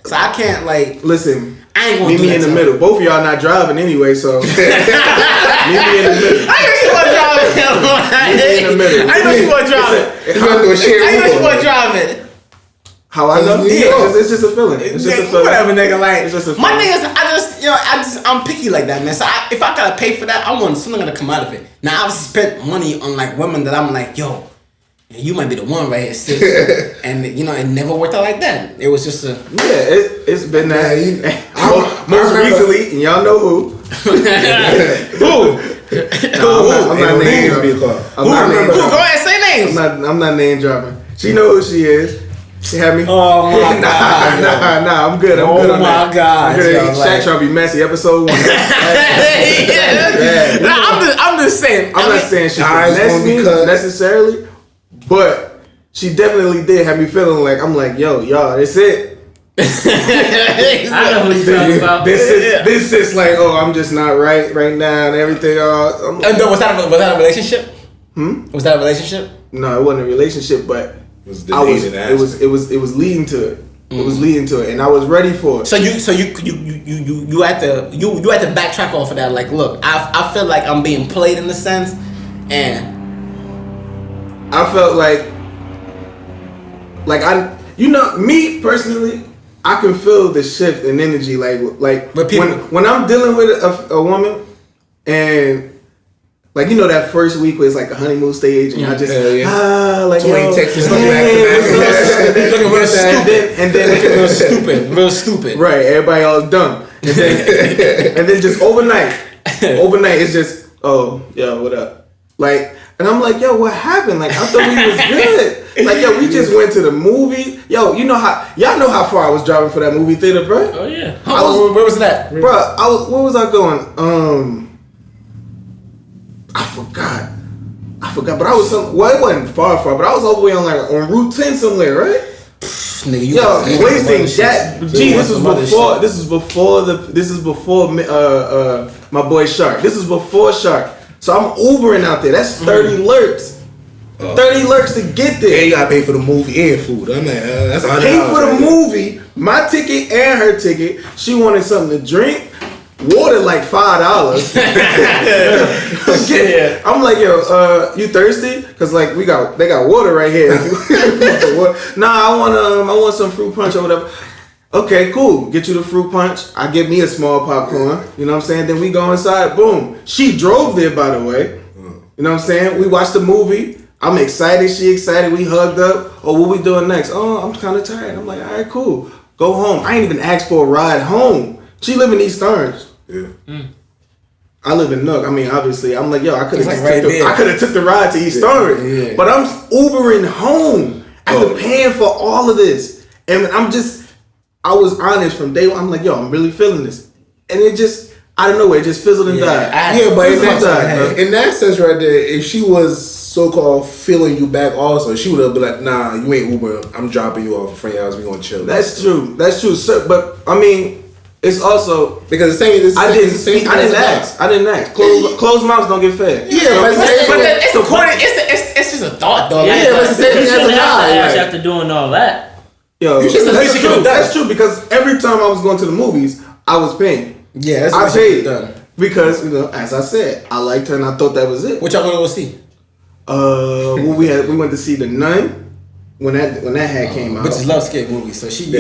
A: So I can't, like,
D: listen.
A: I ain't gonna
D: meet me in the middle. Both of y'all not driving anyway, so meet me in the middle.
A: I know she wasn't driving.
D: Meet me in the middle.
A: I know she wasn't driving. I know she wasn't driving.
D: How I know? Yeah, it's just a feeling. It's just a feeling.
A: Whatever, nigga. Like,
D: it's just a feeling.
A: My thing is, I'm picky like that, man. So if I gotta pay for that, I want something gonna come out of it. Now I've spent money on like women that I'm like, yo, you might be the one right here, sis. And you know, it never worked out like that. It was just a
D: it's been that. Most recently, and y'all know who. Who? I'm not name dropping. Go
A: ahead, say names.
D: I'm not name dropping. She know who she is. She had me.
A: Oh my god.
D: Nah, I'm good. I'm good on that.
A: Oh my god.
D: Shaq trying to be messy. Episode 1.
A: I'm just saying.
D: I'm not saying she finessed me necessarily, but she definitely did have me feeling like I'm like, yo, y'all, that's it.
C: I know who you're talking about.
D: This is like, oh, I'm just not right now and everything.
A: Was that a relationship? Was that a relationship?
D: No, it wasn't a relationship, but it was leading to it. It was leading to it, and I was ready for it.
A: So you had to backtrack off of that. Like, look, I feel like I'm being played in a sense, and
D: I felt like like me personally, I can feel the shift in energy. Like when I'm dealing with a woman, and like that first week was like a honeymoon stage, and I just like
B: Texas
A: looking real stupid, and then looking real stupid.
D: Right, everybody all dumb, and then just overnight it's just what up, like, and I'm like, yo, what happened? Like, I thought we was good. Like, yo, we just went to the movie. Yo, y'all know how far I was driving for that movie theater, bro?
C: Oh yeah.
A: Where was that,
D: bro? Where was I going? I forgot, but I was it wasn't far, but I was all the way on Route 10 somewhere, right?
A: Nigga,
D: wasting that. This is before my boy Shark. This is before Shark. So I'm Ubering out there. That's 30 lurks. 30 lurks to get there.
B: And you gotta pay for the movie and food. I'm like, that's $100.
D: Pay for the movie, my ticket and her ticket. She wanted something to drink. Water like $5. I'm like, yo, you thirsty? Cause like they got water right here. Nah, I want some fruit punch or whatever. Okay, cool. Get you the fruit punch. I get me a small popcorn. You know what I'm saying? Then we go inside. Boom. She drove there, by the way. You know what I'm saying? We watched the movie. I'm excited. She excited. We hugged up. Oh, what we doing next? Oh, I'm kind of tired. I'm like, all right, cool. Go home. I ain't even asked for a ride home. She live in East Orange.
B: Yeah.
D: I live in Nook. I mean, obviously, I'm like, yo, I could have took the ride to East Orange. Yeah. But I'm Ubering home after paying for all of this. And I was honest from day one. I'm like, yo, I'm really feeling this. And it just, I don't know, it just fizzled and died.
B: But in that sense right there, if she was so-called feeling you back also, she would have been like, nah, you ain't Uber. I'm dropping you off in front of your house. We gonna chill.
D: That's true. So, but, I mean, it's also
B: because the same.
D: I didn't ask. Closed mouths don't get fed.
A: Yeah, but it's important. It's just a thought, though.
C: Yeah, but it's the same thing as a guy. After doing all that.
D: Yo, that's true because every time I was going to the movies, I was paying.
A: Yeah,
D: I paid because as I said, I liked her and I thought that was it.
A: What y'all gonna go see?
D: We went to see The Nun. When that hat came out,
A: bitches love scary movies, so she.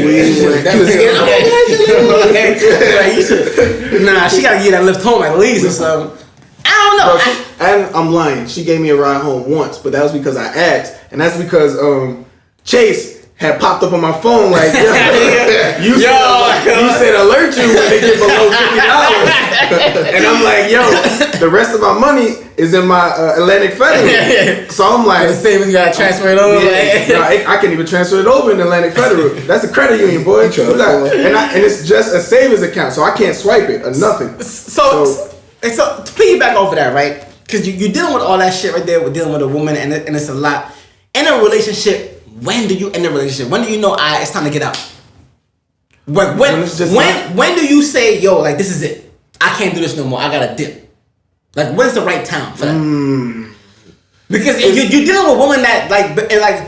A: Nah, she gotta get that lift home at least or something. I don't know.
D: And I'm lying. She gave me a ride home once, but that was because I asked, and that's because Chase had popped up on my phone like, you said alert you when they get below $50, and I'm like, yo, the rest of my money is in my Atlantic Federal. So I'm like,
A: the same as you gotta transfer it over.
D: I can't even transfer it over in Atlantic Federal. That's a credit union, boy. And it's just a savings account, so I can't swipe it or nothing.
A: So to piggyback over that, right? Because you're dealing with all that shit right there. We're dealing with a woman, and it's a lot. In a relationship, when do you end a relationship? When do you know it's time to get out? When do you say, yo, like, this is it? I can't do this no more. I gotta dip. Like, what is the right time for that? Because you're dealing with a woman that like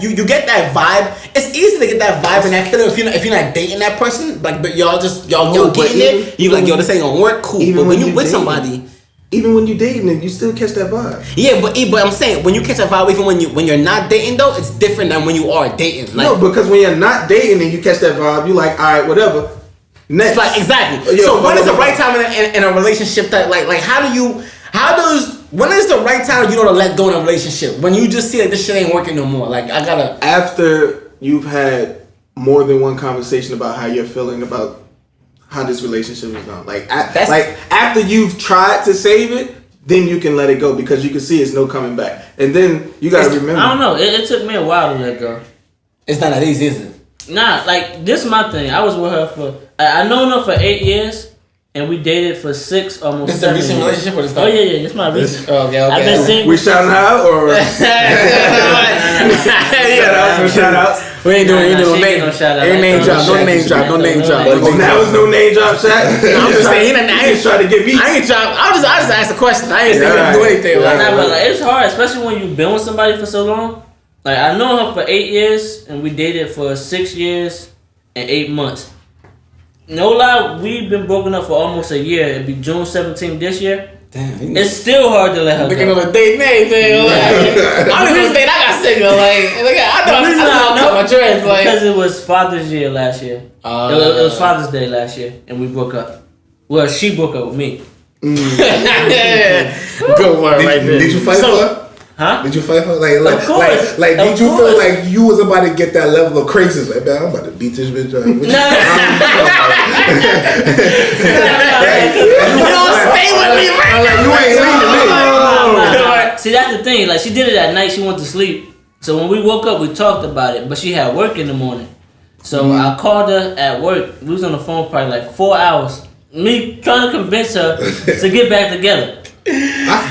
A: you get that vibe. It's easy to get that vibe and that feeling if you're not dating that person. Like, but y'all getting it. You like, yo, this ain't gonna work. Cool. But when you with somebody.
D: Even when you're dating it, you still catch that vibe.
A: Yeah, but I'm saying when you catch that vibe, even when you're not dating though, it's different than when you are dating. Like,
D: no, because when you're not dating and you catch that vibe, you like, all right, whatever. Next,
A: like exactly. So when is the right time in a relationship that when is the right time you know to let go in a relationship? When you just see like this shit ain't working no more. Like
D: after you've had more than one conversation about how you're feeling about how this relationship is going. Like after you've tried to save it, then you can let it go because you can see it's no coming back. And then you gotta remember.
C: I don't know. It took me a while to let go.
A: It's not that easy, is it?
C: Nah, like this is my thing. I was with her I known her for 8 years, and we dated for 6, almost.
A: This is a recent relationship, or this?
C: Oh yeah, this is my recent.
A: Okay.
C: I've been single.
D: We shouting out or? Shout out.
A: We ain't doing name. Ain't name drop. No name drop. No name drop.
D: That was no name drop, Shaq.
A: I'm just saying.
D: I ain't trying to get me.
A: I ain't drop. I just asked a question. I ain't saying do anything.
C: But like, it's hard, especially when you've been with somebody for so long. Like I know her for 8 years, and we dated for 6 years and 8 months. No lie, we've been broken up for almost a year. It'd be June 17th this year. Damn, it's still hard to let her
A: go. Looking on a date name, I don't even date. I got nigga. Like I know my dreads. Like
C: because it was Father's Year last year. It was Father's Day last year, and we broke up. Well, she broke up with me.
A: Good word right there.
B: Did you fight for her?
C: Huh?
B: Did you fight for her? Like,
C: of course.
B: did you feel like you was about to get that level of craziness? Like, man, I'm about to beat this bitch up.
A: You don't stay with me, right?
B: Like, you ain't leaving me.
C: See, that's the thing. Like, she did it at night. She went to sleep. So when we woke up, we talked about it. But she had work in the morning. So I called her at work. We was on the phone probably like 4 hours. Me trying to convince her to get back together.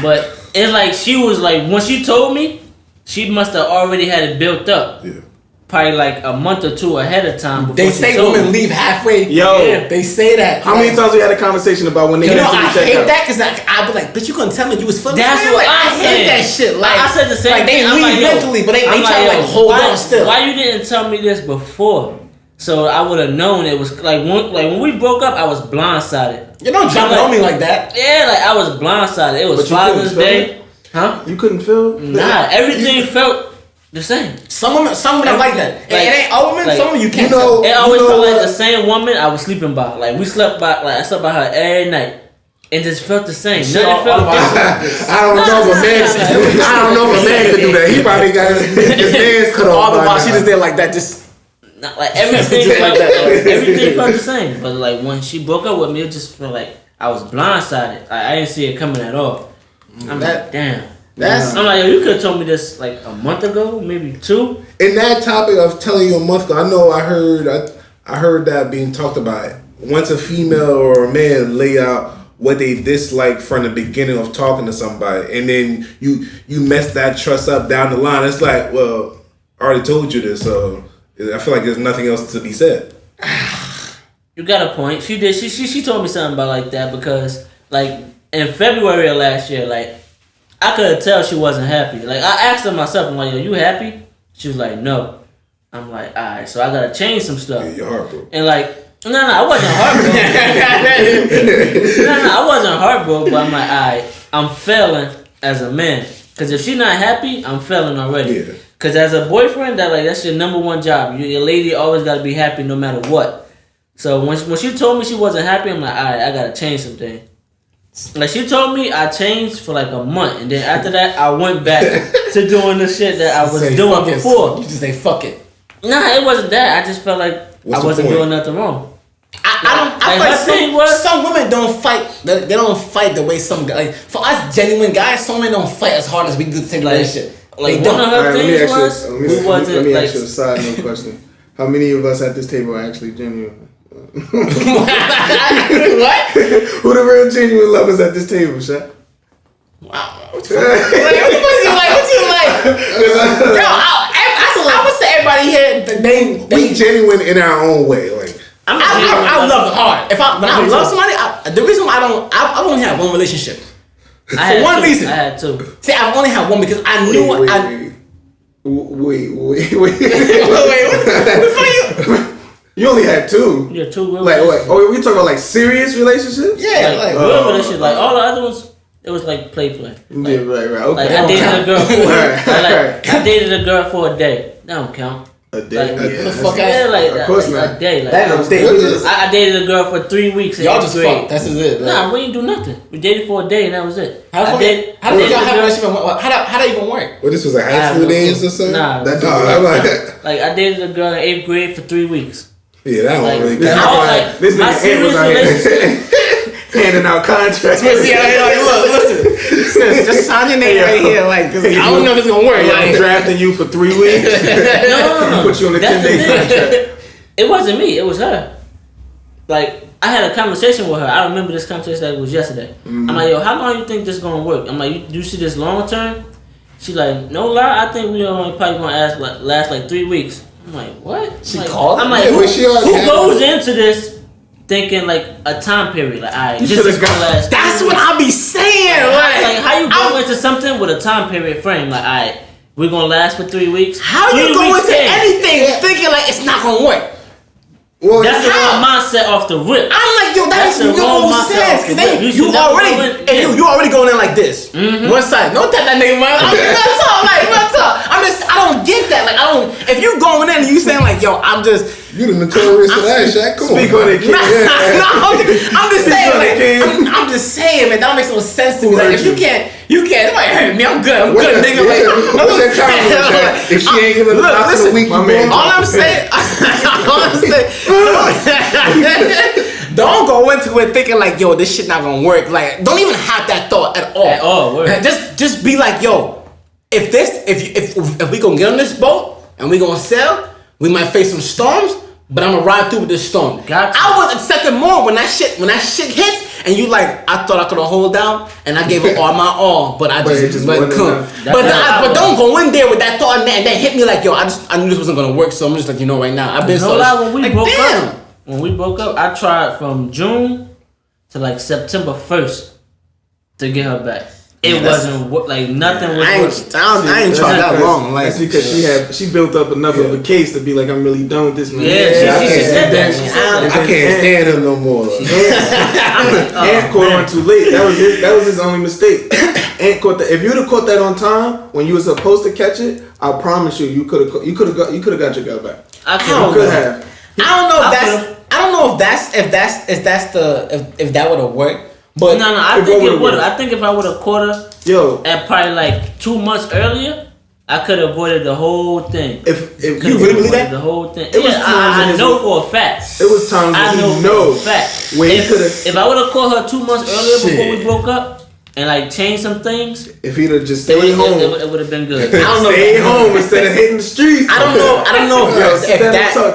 C: But it's like she was like, when she told me, she must have already had it built up. Yeah. Probably like a month or two ahead of time.
A: They say women leave halfway.
D: Yo,
A: they say that.
D: How many times we had a conversation about when they get to the checkout?
A: I hate that because I'd be like, bitch, you couldn't tell me you was feeling.
C: That's what
A: I hate that shit. Like
C: I said the same
A: like,
C: thing.
A: They leave mentally, but they try to like hold on still.
C: Why you didn't tell me this before? So I would have known it was like when we broke up, I was blindsided.
A: You don't jump on me like that.
C: Yeah, like I was blindsided. It was Father's Day. Huh?
D: You couldn't feel?
C: Nah, everything felt the same.
A: Some women are like that. Like, it ain't all women. Like, some of you can't.
C: It always felt like the same woman I was sleeping by. Like we slept by. Like I slept by her every night. It just felt the same. Nothing felt different.
B: I don't know if a man could do that. He probably got his hands cut off.
A: All the while she just did like that. Just
C: not like everything felt everything felt the same. But like when she broke up with me, it just felt like I was blindsided. I didn't see it coming at all. I'm like, damn. I'm like, yo, you could have told me this like a month ago, maybe 2.
B: In that topic of telling you a month ago, I know I heard that being talked about. Once a female or a man lay out what they dislike from the beginning of talking to somebody, and then you mess that trust up down the line, it's like, well, I already told you this, so I feel like there's nothing else to be said.
C: You got a point. She did. She told me something about like that because like in February of last year, like I could tell she wasn't happy. Like I asked her myself, I'm like, yo, you happy? She was like, no. I'm like, all right, so I gotta change some stuff.
B: Yeah, you're heartbroken.
C: And like, no, I wasn't heartbroken. I wasn't heartbroken, but I'm like, all right, I'm failing as a man. Because if she's not happy, I'm failing already. Yeah. Because as a boyfriend, that's your number one job. Your lady always got to be happy no matter what. So when she told me she wasn't happy, I'm like, all right, I got to change something. Like she told me I changed for like a month. And then after that, I went back to doing the shit that I was doing before.
A: You just say fuck it.
C: Nah, it wasn't that. I just felt like I wasn't doing nothing wrong.
A: I feel like some women don't fight. They don't fight the way some guys. Like for us genuine guys, some women don't fight as hard as we do to take that shit.
C: Like one of her things was,
D: let me ask you a side note question. How many of us at this table are actually genuine?
A: What?
D: Who the real genuine lovers at this table, Shaq?
A: Wow. What you like? Yo, I would say everybody here, they
B: genuine in our own way. Like
A: I love hard. When I love somebody, the reason why I've only had one relationship. For one reason.
C: I had 2.
A: See, I've only had one because I knew
D: Wait.
A: What the fuck are you?
D: You only had 2.
C: Yeah, 2 real
D: relationships. Oh, we talking about like serious relationships?
A: Yeah,
C: like real relationships. Like all the other ones, it was like play. Like,
D: yeah, right. Okay.
C: Like I dated a girl for I dated a girl for a day. That don't count.
D: A day.
C: Like, the fuck of course not. A day. Like,
A: that don't stay.
C: I dated a girl for 3 weeks.
A: Y'all just fucked. That's it. Right?
C: Nah, we didn't do nothing. We dated for a day and that was it.
A: How did y'all have a relationship? How that even work?
B: Well, this was like high school days or something?
C: Nah. Like I dated a girl in 8th grade for 3 weeks.
B: Yeah, that one really
C: count. This
D: my serious relationship. Handing out contracts.
A: Listen, just sign your name right here. Like, I don't know if it's gonna work.
D: I'm drafting you for 3 weeks.
C: No.
D: Put you on a 10-day contract.
C: It wasn't me. It was her. Like I had a conversation with her. I remember this conversation like it was yesterday. Mm-hmm. I'm like, yo, how long you think this gonna work? I'm like, you see this long term? She like, no lie. I think we only probably gonna last like 3 weeks. I'm like, what?
A: She called?
C: I'm like, who goes into this thinking like a time period? Like, alright, this is gonna last.
A: That's what I be saying.
C: Like how you go into something with a time period frame? Like, alright, we're gonna last for 3 weeks.
A: How you go into anything thinking like it's not gonna work?
C: Well, that's the wrong mindset off the rip.
A: I'm like, yo, that's no sense. Cause you already going in like this. Mm-hmm. One side, don't tell that nigga, man. What's up? Like, what's up? I I'm just.
B: You the notorious for that, Shaq. Come
D: Speak
B: on
D: it, King.
A: I'm just saying, like, I'm just saying, man, that don't make no sense to me. Like, if you can't, nobody hurt me. I'm good, nigga.
B: What's that time? If she ain't giving the house in a week,
A: all I'm saying, don't go into it thinking like, yo, this shit not gonna work. Like, don't even have that thought at all.
C: At all, word.
A: Just be like, yo, if we gonna get on this boat and we gonna sail, we might face some storms, but I'm gonna ride through with this storm.
C: Gotcha.
A: I was accepting more when that shit hits, and you like, I thought I could hold down, and I gave it all my all, but I just let it come. But don't go in there with that thought and then hit me like, yo, I knew this wasn't gonna work, so I'm just like, you know, right now I've been so
C: when we broke up, I tried from June to like September 1st to get her back. It wasn't like nothing was.
A: I ain't tried that long. Like,
D: that's because she built up enough of a case to be like, I'm really done with this man.
C: Yeah, she said that.
B: I can't stand him no more.
D: Ant caught on too late. That was his only mistake. Ant caught that. If you'd have caught that on time when you were supposed to catch it, I promise you could have got your girl back.
C: I
D: could have.
A: I don't know if that would have worked. But
C: no, I think it would have. I think if I would have caught her at probably like 2 months earlier, I could have avoided the whole thing.
A: If you really believe that?
C: The whole thing. I know for a fact.
D: It was times
C: I know for a fact. If I would have caught her 2 months earlier before we broke up and like changed some things,
D: if he'd have just stayed home,
C: it would have been good.
A: I don't know.
D: Stay home instead of hitting the streets.
A: I don't know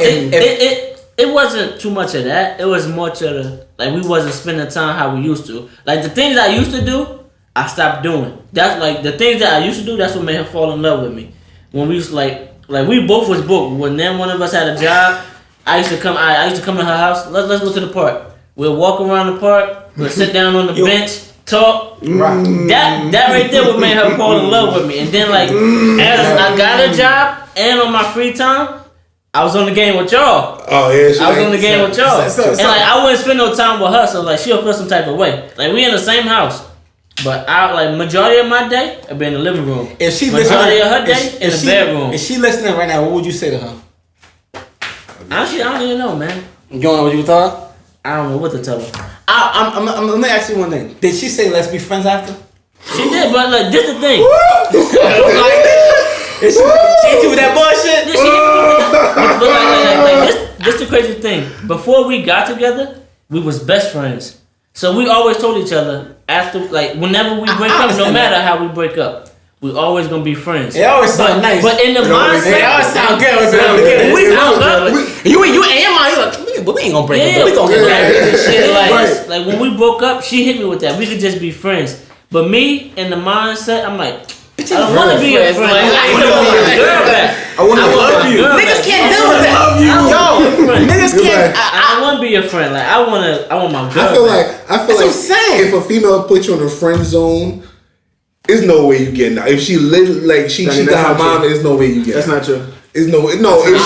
A: if
C: it wasn't too much of that. It was more to the like we wasn't spending time how we used to. Like the things I used to do, I stopped doing. That's like the things that I used to do. That's what made her fall in love with me. When we used to, like we both was broke. When then one of us had a job, I used to come to her house. Let's go to the park. We'll walk around the park. We'll sit down on the bench, talk. That right there what made her fall in love with me. And then like as I got a job and on my free time, I was on the game with y'all.
B: Oh yeah,
C: I was on the game with y'all, and like I wouldn't spend no time with her, so like she'll feel some type of way. Like we in the same house, but I like majority of my day I be in the living room.
A: If she
C: majority of her day in the bedroom.
A: If she listening right now, what would you say to her?
C: Honestly, I don't even know, man.
A: You don't know what you thought?
C: I don't know what to tell her.
A: I'm let me ask you one thing. Did she say let's be friends after?
C: She did, but like this the thing.
A: She hit you with that bullshit.
C: But this the crazy thing. Before we got together, we was best friends. So we always told each other after, like, whenever we break up, no matter how we break up, we always gonna be friends.
A: It always sound nice.
C: But in the mindset,
A: it always sound good. We sound good. You and your mind, you like, but we ain't gonna break up. We gonna get married and shit.
C: Like when we broke up, she hit me with that. We could just be friends. But me in the mindset, I'm like, I don't want to be your friend. I want to be your girl back.
D: I want to love you.
A: Niggas can't deal with that. Yo, niggas can't.
C: I want to be your friend. Like I want my girl.
B: I feel like if a female puts you in the friend zone, there's no way you getting out. If she she got her mom, there's no way you get out.
D: That's not true.
B: If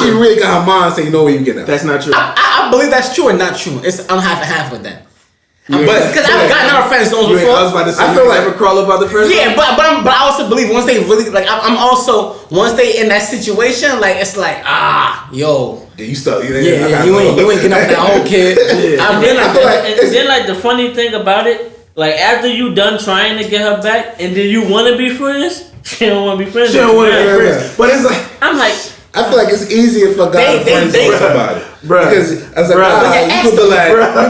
B: she really got her mom, say no way you get out.
D: That's not true.
A: I believe that's true or not true. I'm half and half with that. But because I've gotten out of friend zones before.
D: I was about to say, I feel like ever crawl up out the friend zone?
A: Yeah, but I also believe once they really like, I'm also once they in that situation, like it's like yo,
B: you start.
A: You ain't getting up that whole kid.
C: Then like the funny thing about it, like after you done trying to get her back, and then you want to be friends, she don't want to be friends.
D: She don't want to be friends. But it's like
C: I'm like.
B: I feel like it's easier for guys friends with somebody.
D: Bruh.
B: Because as a guy, you could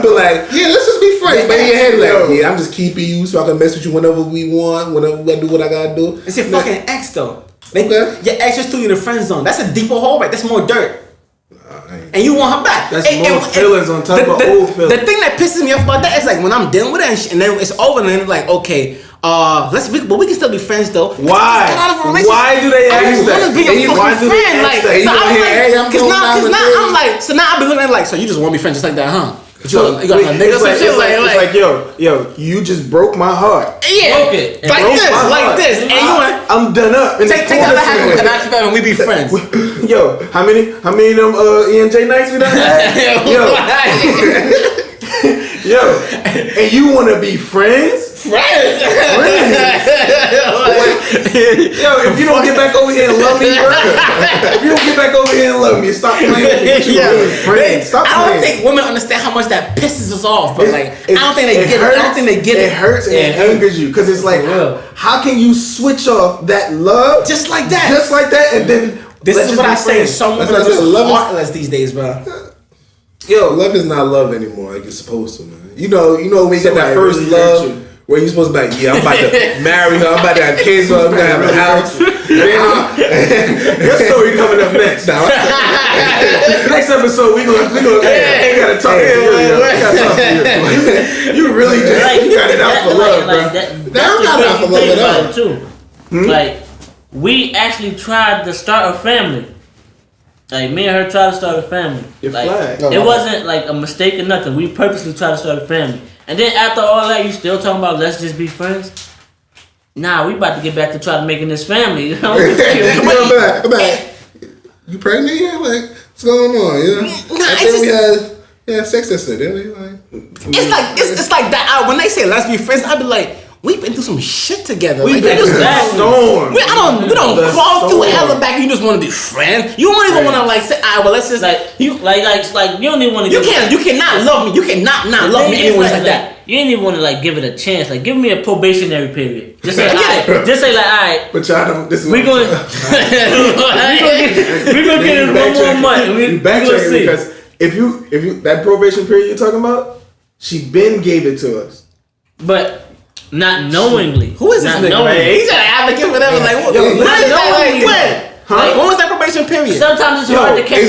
B: be like, yeah, let's just be friends. But in your head, like, yeah, I'm just keeping you so I can mess with you whenever we want, whenever I do what I gotta do.
A: It's your fucking ex though. Your ex just threw you in the friend zone. That's a deeper hole, right? That's more dirt. And you want her back.
D: That's more feelings on top of old feelings.
A: The thing that pisses me off about that is like when I'm dealing with it and then it's over and then it's like, okay, but we can still be friends though.
D: Why? Why do they ask that?
A: I want to be your fucking friend. Like, I'm like, so now I've been looking at it like, so you just want to be friends just like that, huh? You got a nigga some shit
D: it's like, yo, you just broke my heart.
A: Yeah, broke it. Like this. And you want?
D: I'm done up.
A: Take the other half and I keep and we be friends.
D: Yo, how many of them E&J nights we done had? Yo, and you want to be friends?
A: Friends.
D: if you don't get back over here and love me, bro. If you don't get back over here and love me, stop playing with me. Stop playing.
A: I don't think women understand how much that pisses us off, but like, I don't think they get it. I don't think they get it.
D: It hurts and it angers you because it's like, how can you switch off that love
A: just like that,
D: and then
A: this is what I say. Some women are just heartless these days, bro.
B: Yo, love is not love anymore like it's supposed to, man. You know when you get that first love. Where you supposed to be like, yeah, I'm about to marry her, I'm about to have kids, I'm gonna have a house. Your story coming up next.
D: Next episode, we gotta talk to you. You really just got it out for love, bro.
C: That's not out for love at all. Too. Like, we actually tried to start a family. Like, me and her tried to start a family. Like, it wasn't like a mistake or nothing. We purposely tried to start a family. And then after all that, you still talking about let's just be friends? Nah, we about to get back to try to making this family. You know?
B: I'm back. You pregnant? Yeah, like, what's going on? You know? I think we had sex yesterday, didn't we? Like,
A: it's like that. When they say let's be friends, I'd be like, we've been through some shit together.
D: We've been through that storm.
A: We don't crawl through hell and back. You just want to be friends. You don't even want to like say, well, let's just you don't even want to. You cannot love me. You cannot not love me anyway like that.
C: You ain't even want to like give it a chance. Like, give me a probationary period. Just say, alright. Just say like, alright.
D: But y'all don't. This is
C: we're gonna get it one more month.
D: You backtracking because if you that probation period you're talking about, she been gave it to us,
C: but. Not knowingly.
A: Who is this nigga, man? He's an advocate for that. Like, what? When was that probation period?
C: Sometimes it's hard to catch.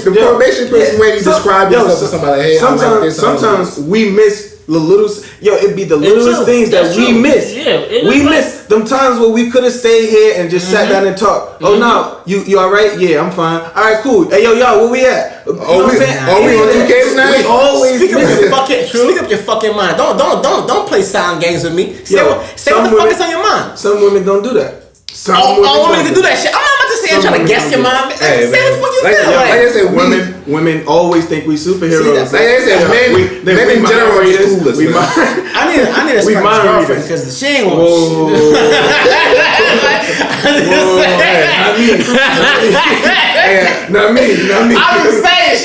B: The probation period is when you describe yourself to somebody. Hey,
D: sometimes we miss the little. It'd be the littlest things that we miss. We miss them times where we could have stayed here and just sat down and talked. Oh no, you all right? Yeah, I'm fine. All right, cool. Hey yo, where we at?
B: We on 2K now?
D: We always
A: speak up your fucking mind. Don't play sound games with me. Say what the fuck is on your mind.
D: Some women don't do that.
A: All women can do that shit. I'm not about to say I'm trying to guess your mind. Say what the fuck you feel.
B: Like I said,
D: women always think we superheroes.
B: Like I said, men in general are just clueless.
A: I need a smart girlfriend because she ain't gonna.
D: Not me.
A: I'm just saying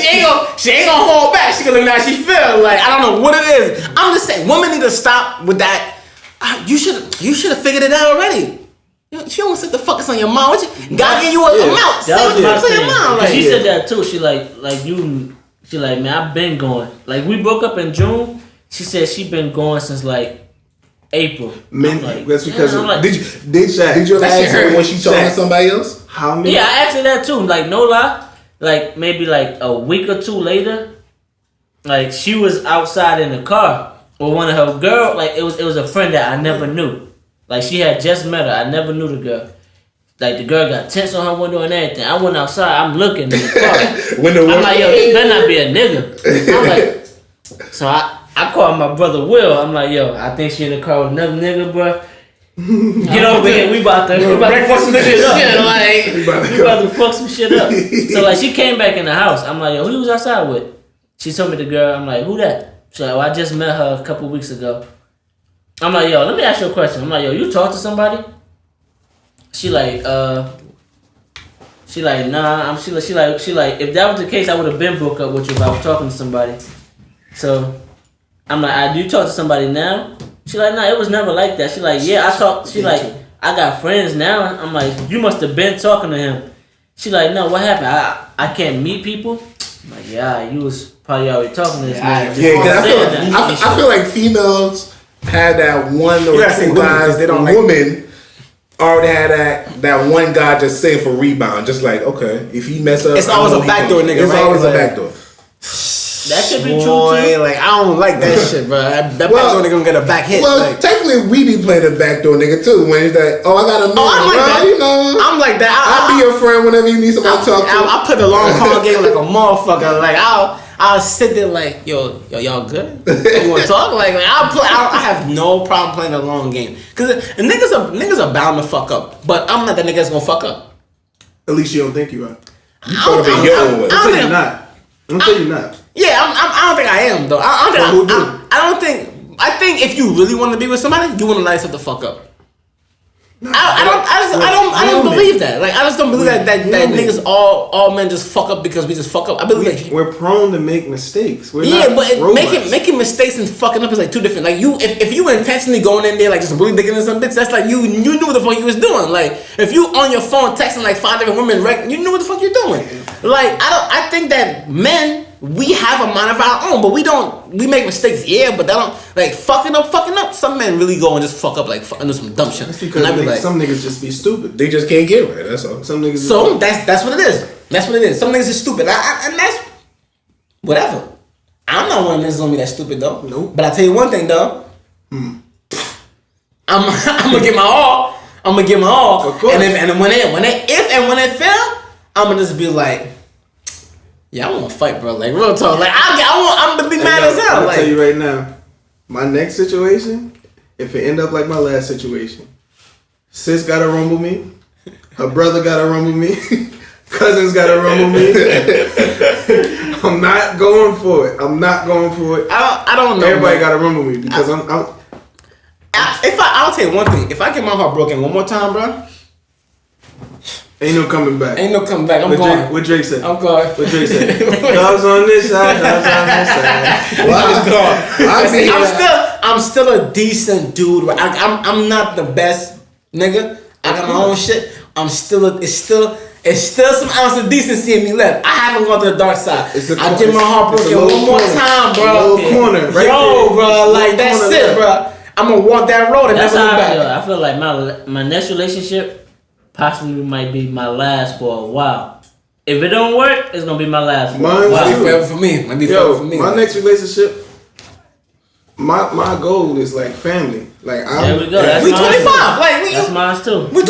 A: she ain't gonna hold back. She gonna look how she feel. Like, I don't know what it is. I'm just saying women need to stop with that. You should have figured it out already. She don't set the fuckers on your mind. God give you a mouth. Set the fuckers on your mind. Like,
C: she said that too. She like man, I've been going. Like, we broke up in June. She said she been going since like April.
D: That's because
B: did you ever ask her when she talking to somebody else?
D: How many?
C: Yeah, I asked her that too. Like, no lie. Like, maybe like a week or two later, like, she was outside in the car with one of her girls. Like, it was a friend that I never knew. Like, she had just met her. I never knew the girl. Like, the girl got tents on her window and everything. I went outside. I'm looking in the car. I'm like, yo, this better not be a nigga. I'm like, so I called my brother Will. I'm like, yo, I think she in the car with another nigga, bro. Get over here. We about to fuck some shit up. We about to fuck some shit up. So, like, she came back in the house. I'm like, yo, who you was outside with? She told me the girl. I'm like, who that? She's like, I just met her a couple weeks ago. I'm like, yo, let me ask you a question. I'm like, yo, you talk to somebody? She like, nah. She like, if that was the case, I would have been broke up with you if I was talking to somebody. So, I'm like, do you talk to somebody now? She like, nah, it was never like that. She like, yeah, I talk. She like, I got friends now. I'm like, you must have been talking to him. She like, no, what happened? I can't meet people. I'm like, yeah, you was probably already talking to this man.
B: Yeah, because I feel like females had that one or two guys, they don't women already had that one guy just saying for rebound, just like, okay, if he mess up,
A: it's always a backdoor nigga.
B: It's always a backdoor.
C: That should be true too.
A: Like, I don't like that shit, bro. That backdoor nigga gonna get a back hit.
B: Well,
A: like,
B: technically, we be playing the backdoor nigga too. When it's like, I got a man,
A: I'm like that.
B: You know,
A: I'm like that.
B: I'll be your friend whenever you need somebody to talk to.
A: I put the long call game like a motherfucker. Like, I'll sit there like, yo, y'all good? You want to talk? Like I have no problem playing the long game because niggas are bound to fuck up. But I'm not the nigga that's gonna fuck up.
D: At least you don't think you are.
B: You fuck up in your own way.
D: I'm saying you're not. I'm saying you're not.
A: Yeah, I don't think I am though. I think if you really want to be with somebody, you want to light yourself the fuck up. I don't believe that. Like, I just don't believe that niggas all men just fuck up because we just fuck up. I believe
D: we're prone to make mistakes. We're
A: making mistakes and fucking up is like two different. Like if you intentionally going in there like just really digging in some bitch, that's like you knew what the fuck you was doing. Like if you on your phone texting like 5 different women, right? You knew what the fuck you're doing. Like I think that men, we have a mind of our own, but we make mistakes, but that don't, like, fucking up. Some men really go and just fuck up, like, do some dumb shit.
D: That's because some niggas just be stupid.
B: They just can't get right, that's all.
D: Some niggas.
A: So, that's what it is. That's what it is. Some niggas is stupid. And that's, whatever. I'm not one of them niggas gonna be that stupid, though.
D: Nope.
A: But I tell you one thing, though. I'm gonna get my all. Of course. And when it fail, I'm gonna just be like, yeah, I want to fight, bro. Like, real talk. Like, I'm gonna be mad as hell.
D: I'll
A: like,
D: tell you right now, my next situation, if it end up like my last situation, sis gotta rumble me, her brother gotta rumble me, cousins gotta rumble me. I'm not going for it. I don't know. Everybody gotta rumble me because
A: I'll tell you one thing. If I get my heart broken one more time, bro.
D: Ain't no coming back.
A: I'm going.
D: What Drake said?
A: I'm going.
D: What Drake said? Dogs on this side, dogs on this side.
A: I'm still a decent dude. I'm not the best nigga. I got my own shit. It's still some ounce of decency in me left. I haven't gone to the dark side. I get my heart broken one more time, bro.
D: Little corner, right?
A: Yo, bro, like that's it, bro. I'm gonna walk that road and never look back.
C: I feel like my next relationship possibly might be my last for a while. If it don't work, it's gonna be my last.
A: Might be forever for me.
D: My next relationship, my goal is like family. Like
C: there we go.
A: We 25. Like
C: that's mine too.
A: We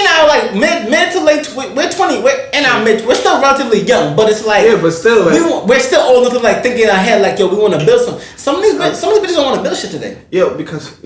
A: now like mid to late. We're 20. We're in our mid. We're still relatively young, but it's like
D: but still like,
A: we're still old enough to like thinking ahead. Like we want to build some. Some of these bitches don't want to build shit today.
D: Because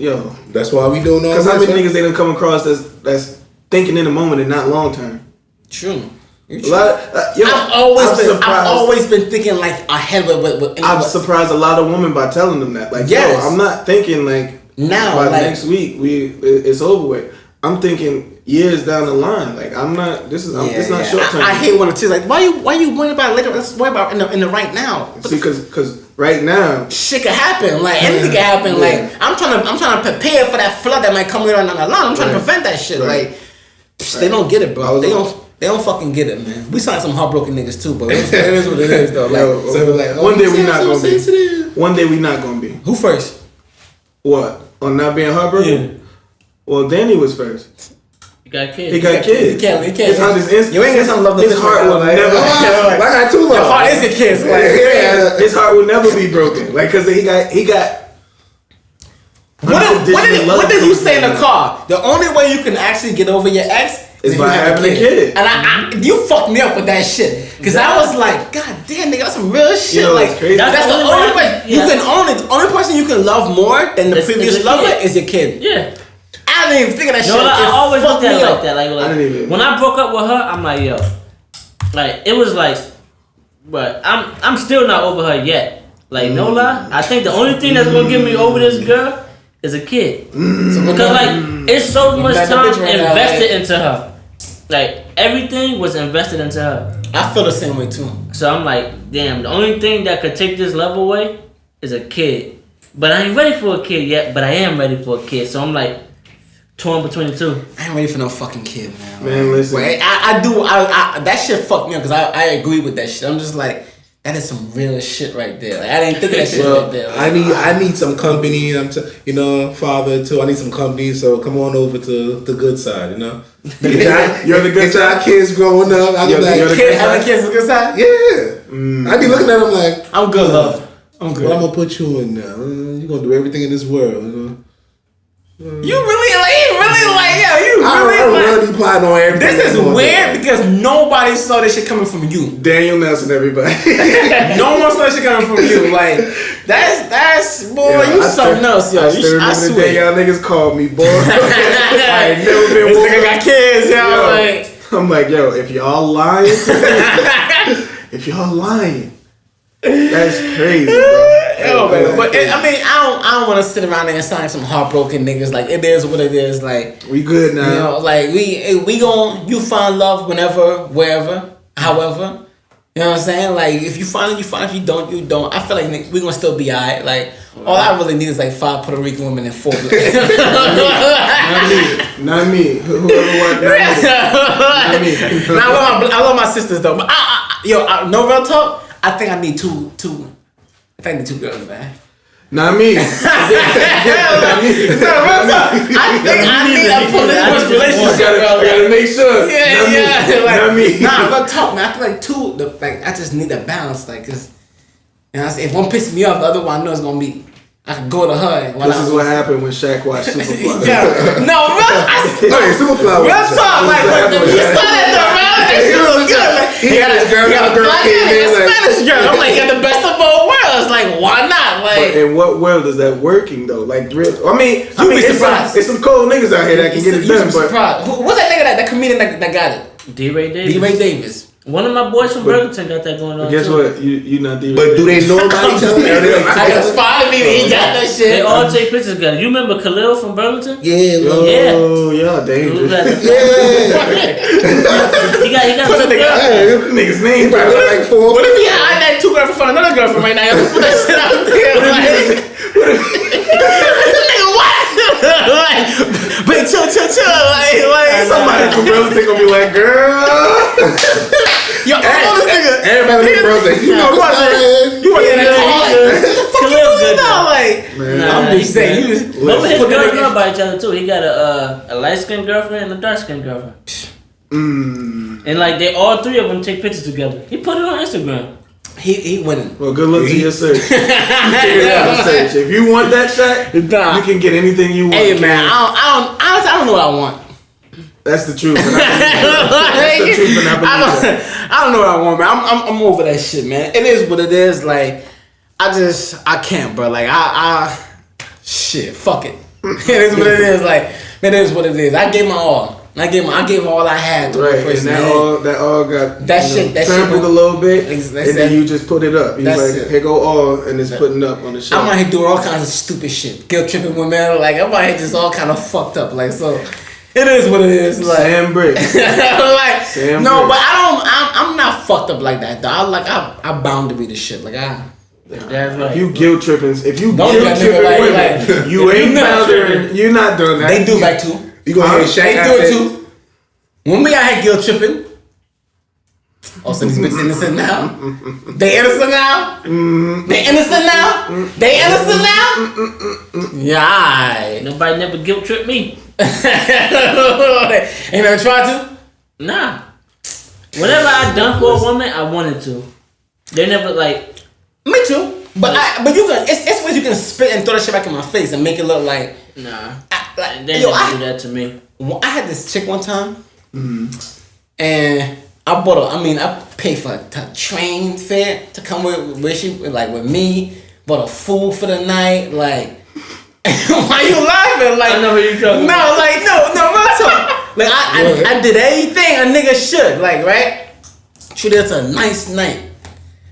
B: that's why we doing all.
D: Because how many niggas they done come across that's thinking in the moment and not long term.
A: True.
D: I've
A: always been thinking like ahead with
D: I've surprised a lot of women by telling them that. Like, I'm not thinking like
A: now.
D: By
A: like,
D: next week it's over with. I'm thinking years down the line. Like I'm not. It's not short term.
A: I hate when it's like why you worrying about it later? Let's worry about in the right now.
D: See, because right now
A: shit could happen. Like anything could happen. Like I'm trying to prepare for that flood that might come later on the line. I'm trying to prevent that shit. Like they don't get it, bro. They don't fucking get it, man. We signed some heartbroken niggas too, but it is what it is, though. Like,
D: one day we not gonna be. One day we not gonna be.
A: Who first?
D: What? On not being heartbroken? Yeah. Well, Danny was first.
C: He got kids.
D: He can't. You ain't get some love. His heart will never.
B: I got too long.
A: Your heart is your kids. Like,
D: his heart will never be broken. Like, cause he got.
A: What did you say in the car? The only way you can actually get over your ex
D: is by having a kid.
A: And you fucked me up with that shit. Cause I was like, God damn, nigga, that's some real shit. Like, that's the only person you can the only person you can love more than the previous lover is your kid.
C: Yeah.
A: I didn't even think of that shit.
C: I always looked at it like that. Like when I broke up with her, I'm like, yo, like it was like, but I'm still not over her yet. Like no lie, I think the only thing that's gonna get me over this girl is a kid. Because like it's so much time invested into her. Like everything was invested into her.
A: I feel the same way too.
C: So I'm like, damn, the only thing that could take this love away is a kid. But I ain't ready for a kid yet, but I am ready for a kid. So I'm like torn between the two.
A: I ain't ready for no fucking kid, man.
D: Man, listen.
A: I that shit fucked me up because I agree with that shit. I'm just like, that is some real shit right there. Like, I didn't think of that shit right there. Like,
B: I need some company. Father too. I need some company. So come on over to the good side. You're
D: the good side.
B: Our kids growing up.
A: Having kids is the good side.
B: Yeah. I be looking at them like,
A: I'm good, love. I'm good.
B: But I'm gonna put you in there. You're gonna do everything in this world.
A: You really
B: plan on everything.
A: This is weird because nobody saw this shit coming from you.
D: Daniel Nelson, everybody.
A: No one saw this shit coming from you. Like that's boy, you something else, yo. I swear.
D: The day y'all niggas called me, boy. I ain't never been.
A: This nigga got kids, yo.
D: I'm like, yo, if y'all lying, That's crazy, bro.
A: Yo, man. But I don't want to sit around there and sign some heartbroken niggas. Like it is what it is. Like
D: we good now.
A: You know, like you find love whenever, wherever, however. You know what I'm saying? Like if you find it, you find it. If you don't, you don't. I feel like we gonna still be alright. Like all I really need is like 5 Puerto Rican women and 4.
D: Not me. Whoever want not me.
A: I love my sisters though. But no real talk. I think I need two. I think I need 2 girls, man.
D: Not me.
A: Not me. No, real talk. I think I need a polygamous relationship.
D: I gotta make sure.
A: Yeah.
D: Not me.
A: Nah, real talk, man. I feel like 2. I just need that balance, like, cause you know, if one pisses me off, the other one I know it's gonna be. I can go to her.
D: This is what happened when Shaq watched Superfly.
A: No,
D: Superfly.
A: Real talk, like you saw that though, she was good. Like,
B: He got his girl.
A: Spanish girl. I'm like, you got the best of both worlds. Like, why not? Like,
D: in what world is that working though? Like, real?
A: Be surprised.
D: It's some cold niggas out here that can get it done. But
A: what's that nigga that comedian that got it?
C: D-Ray Davis.
A: D-Ray Davis.
C: One of my boys from Burlington got that going on.
D: Guess
C: too.
D: what? You not D-Ray.
B: But do they know about each other?
A: I got spotted me. He got that shit.
C: They all take pictures together. You remember Khalil from Burlington?
B: Yeah.
D: Oh, y'all dangerous.
C: He got
A: Put a nigga.
D: Nigga's name
B: Probably like 4.
A: What if he had that 2 girlfriend for another girlfriend right now? Put that shit out there. Nigga, what? Like, but chill. Like
D: Somebody from Burlington gonna be like, girl.
A: Yo, I know this nigga.
B: Everybody in Burlington, you know what I'm saying?
A: You want in that car? Like, what the fuck you doing now? Like, I'm just saying.
C: But his girls know about each other too. He got a light skinned girlfriend and a dark skinned girlfriend. And like they all 3 of them take pictures together. He put it on Instagram.
A: He winning.
D: Well, good luck to your search. If you want that shot, you can get anything you want.
A: Hey man, I don't know what I want.
D: That's the truth. That's the truth, and
A: I don't know what I want, man. I'm over that shit, man. It is what it is. Like, I can't, bro. Like, shit, fuck it. It is what it is. Like, it is what it is. I gave my all. I gave all I had to
D: right,
A: the person.
D: And that all got
A: that shit
D: trampled a little bit, and then
A: it.
D: you just put it up. He's like, here go all, and it's putting up on the show.
A: I'm out here doing all kinds of stupid shit, guilt tripping women. Like I'm out here just all kind of fucked up. Like so, it is what it is. Like
D: Sam Brick.
A: But I'm not fucked up like that. Though. I bound to be the shit. Like
C: That's right.
D: If you guilt tripping, women,
A: like,
D: you ain't boundary. You're not doing that.
A: They do back too.
B: You gonna hear Shaq
A: They do it too. When we out here guilt tripping. Also, these bitches innocent now. They innocent now. They innocent now. They innocent now. Yeah.
C: Nobody never guilt tripped me.
A: Ain't never tried to.
C: Nah. Whatever I done for a woman, I wanted to. They never like.
A: Me too. But you can. It's ways you can spit and throw that shit back in my face and make it look like.
C: Nah.
A: Like,
C: They never do that to me.
A: I had this chick one time, and I paid for a train fare to come with me, bought a food for the night, like, why you laughing? Like,
C: I know what you're talking about.
A: No, real talk. Like, I did everything a nigga should, like, right? Treated her to a nice night.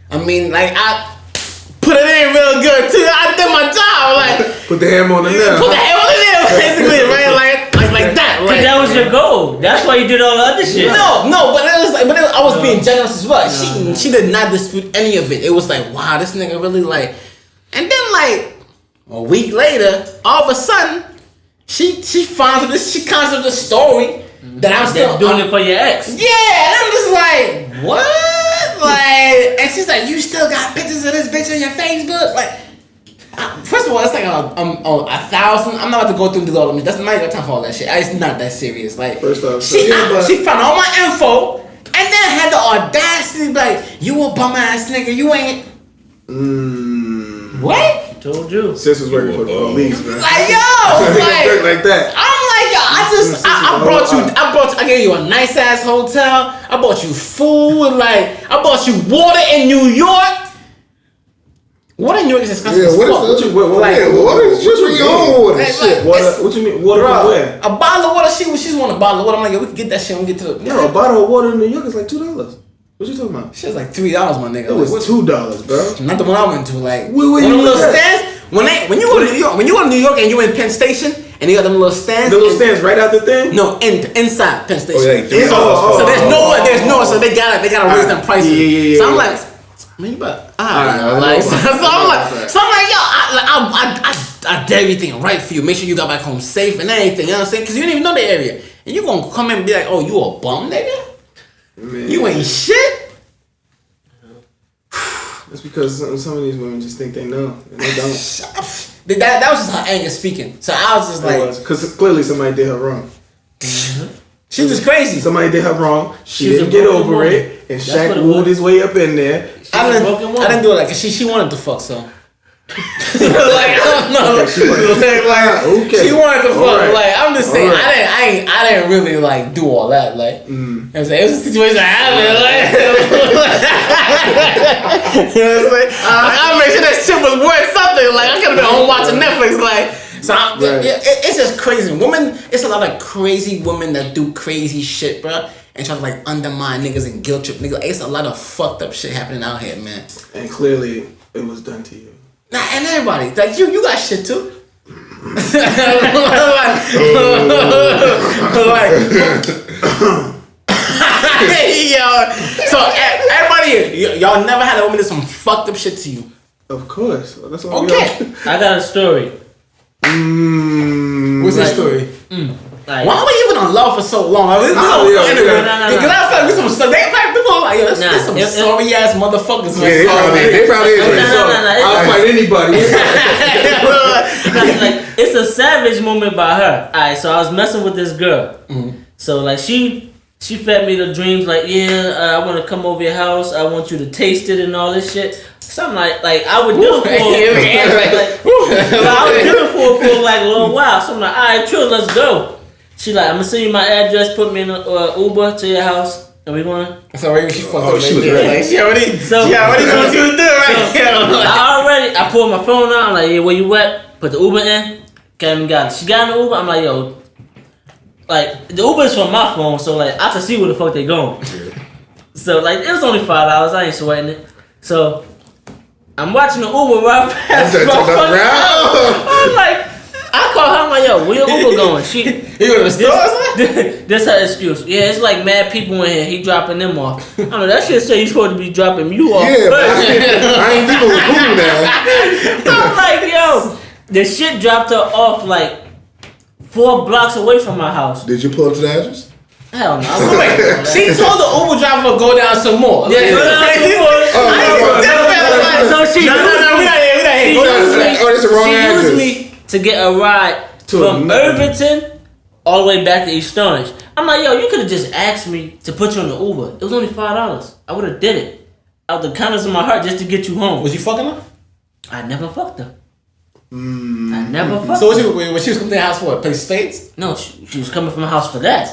A: I mean, like, I put it in real good, too. I did my job, like.
D: Put the hammer on the nail.
A: Put the hammer on the nail, basically, right? Like that, right?
C: Cause that was your goal. That's why you did all the other shit.
A: No, but I was being generous as well. She did not dispute any of it. It was like, wow, this nigga really like. And then like a week later, all of a sudden, she finds this. She comes with the story that I'm still
C: doing it for your ex.
A: Yeah, and I'm just like, what? Like, and she's like, you still got pictures of this bitch on your Facebook, like. First of all, it's like 1,000. I'm not about to go through and do all of them. That's not got time for all that shit. It's not that serious. Like,
D: first off,
A: she found all my info and then had the audacity to be like, you a bum ass nigga, you ain't. What?
C: Told you.
D: Sis was working for the police, man.
A: Like, yo,
D: like that.
A: I'm like, yo, I gave you a nice ass hotel. I bought you food. Like, I bought you water in New York. Water in New York is expensive as fuck.
B: What you on water?
D: Shit. What you mean? Water from where?
A: A bottle of water. She just want a bottle of water. I'm like, yo, we can get that shit when we get to the.
D: No, a bottle of water in New York is like $2. What you talking about?
A: Shit was like $3, my nigga.
D: It was $2, bro.
A: Not the one I went to. Like
D: where
A: one
D: you
A: of the little
D: at?
A: stands. When you go to New York, and you in Penn Station, and you got them little stands.
D: The little stands right out the thing.
A: No, inside Penn Station.
B: Oh,
A: So there's no. So they gotta raise them prices.
D: Yeah.
A: So I'm like, man, you better. Like, so I'm like, yo, I did everything right for you. Make sure you got back home safe and everything. You know what I'm saying? Because you didn't even know the area, and you gonna come in and be like, oh, you a bum, nigga? Man. You ain't shit.
D: That's because some of these women just think they know and they don't.
A: That was just her anger speaking. So I was just like,
D: because clearly somebody did her wrong.
A: She was crazy.
D: Somebody did her wrong. She didn't get over it, and Shaq wooed his way up in there.
A: I didn't do it like she wanted to fuck, so. Like I don't know. She wanted to fuck. Right. Like I'm just saying, right. I didn't really like do all that. Like it was a situation I happened. Like, you know what I'm saying? I made sure that shit was worth something. Like I could have been home watching Netflix. Like so, it's just crazy. Women, it's a lot of crazy women that do crazy shit, bro, and try to like undermine niggas and guilt trip niggas. It's a lot of fucked up shit happening out here, man.
D: And clearly, it was done to you.
A: Nah, and everybody. Like, you got shit too. like, yo. So, everybody, y'all never had a woman do some fucked up shit to you.
D: Of course. That's what
C: okay. I got a story.
A: What's that story? Like, why are we even on love for so long? Because I feel like we some stuff. People are like, yo, this some sorry ass motherfuckers.
B: Yeah, they probably is.
D: I'll fight anybody.
C: Like, it's a savage moment by her. Alright, so I was messing with this girl. So like she fed me the dreams. Like, I want to come over your house. I want you to taste it and all this shit. Something like I would do it for like a little while. So I'm like, alright, true, let's go. She like, I'm gonna send you my address. Put me in an Uber to your house, and we going.
A: So already she fucked up.
B: She was ready.
A: Like, she already wants you to do right.
C: I pulled my phone out. I'm like, yeah, where you at? Put the Uber in. Came and got it. She got in the Uber. I'm like, yo, like the Uber is from my phone, so like I can see where the fuck they going. So like it was only $5. I ain't sweating it. So I'm watching the Uber right past my phone. I'm like. I call her, I'm like, yo, where your Uber going? She,
A: you in the store?
C: This her excuse. Yeah, it's like mad people in here. He dropping them off. I don't know, that shit say you supposed to be dropping you off.
B: Yeah, but I ain't dealing with Uber now.
C: I'm like, yo, the shit dropped her off like 4 blocks away from my house.
B: Did you pull up to the address?
C: Hell no.
A: She told the Uber driver to go down some more.
C: Yeah, go down some more. So she
B: that's the wrong address.
C: used me to get a ride from Irvington all the way back to East Orange. I'm like, yo, you could have just asked me to put you on the Uber. It was only $5. I would have did it out the kindness of my heart just to get you home.
A: Was you fucking her?
C: I never fucked her. I never fucked her.
A: So when she was coming to the house for what? Play States?
C: No, she was coming from the house for that.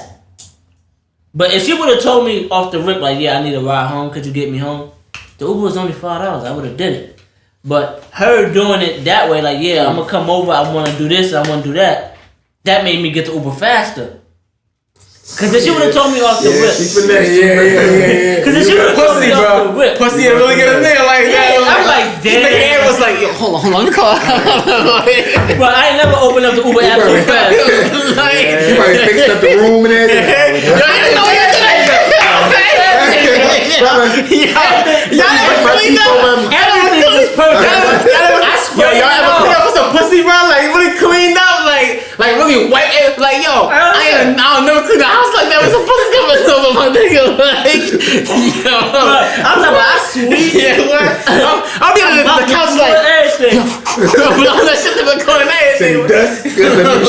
C: But if she would have told me off the rip, like, yeah, I need a ride home, could you get me home? The Uber was only $5. I would have did it. But her doing it that way, like, yeah, I'm gonna come over, I wanna do this, I wanna do that, that made me get the Uber faster. Cause if she would have told me off the rip.
D: She finessed you. Yeah.
C: Cause if she would have told me off the rip.
A: Pussy didn't really get a nigga like that.
C: I'm like, damn.
A: The hand was like, yo, hold on, let me call.
C: But I ain't never opened up the Uber app so fast.
B: You probably fixed up the room and everything.
C: Everything was perfect.
A: Y'all ever clean up for some pussy, bro? Like really cleaned up, like really white. Like yo, I'll never clean the house like that with some pussy coming over my nigga. Like yo,
C: I'm talking about sweet.
A: Yeah, what? I'll be on the couch like
C: everything.
A: All that shit to the corner and everything.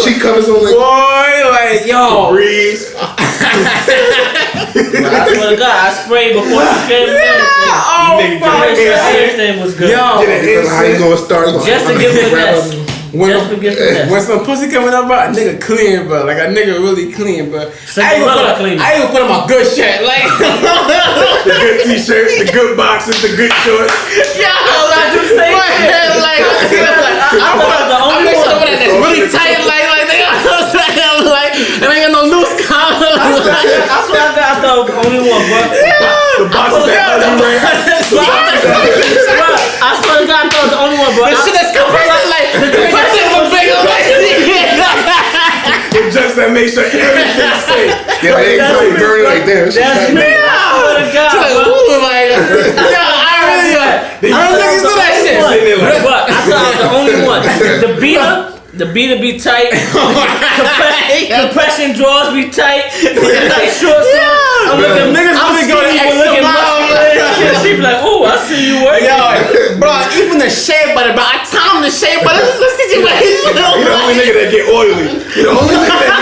B: She covers on like
A: boy, like yo,
B: breeze.
C: I swear to God, I sprayed before she came in.
A: Oh my God,
C: everything was good.
A: Yo,
B: how you gonna start?
C: Just to give it that.
A: When some pussy coming up, bro, a nigga clean, bro. Like a nigga really clean, bro. I even put on my good shirt, like
D: the good t-shirt, the good boxes, the good shorts.
A: Yeah, I just say like I'm make sure that that's really tight, like and I ain't got no loose collar.
C: I swear I thought I was the only one, bro.
D: The boxes that you ran.
C: I swear to God, I thought I was the only one, bro.
A: That shit is compressing like the person was big
B: Just that make sure everything's safe. Yeah, they ain't burning like that.
C: That's me. I swear to God, bro.
A: I don't think you do that shit.
C: But I thought I was the only one. The beater be tight. Compression drawers be tight. Like shorts. I'm looking niggas. I'm going to extra mile. She be like, "Ooh, I see you working."
A: Yo, bro, even the shea butter, bro. I timed the shea butter. This is the situation.
B: You're the only nigga that get oily. You're the only nigga that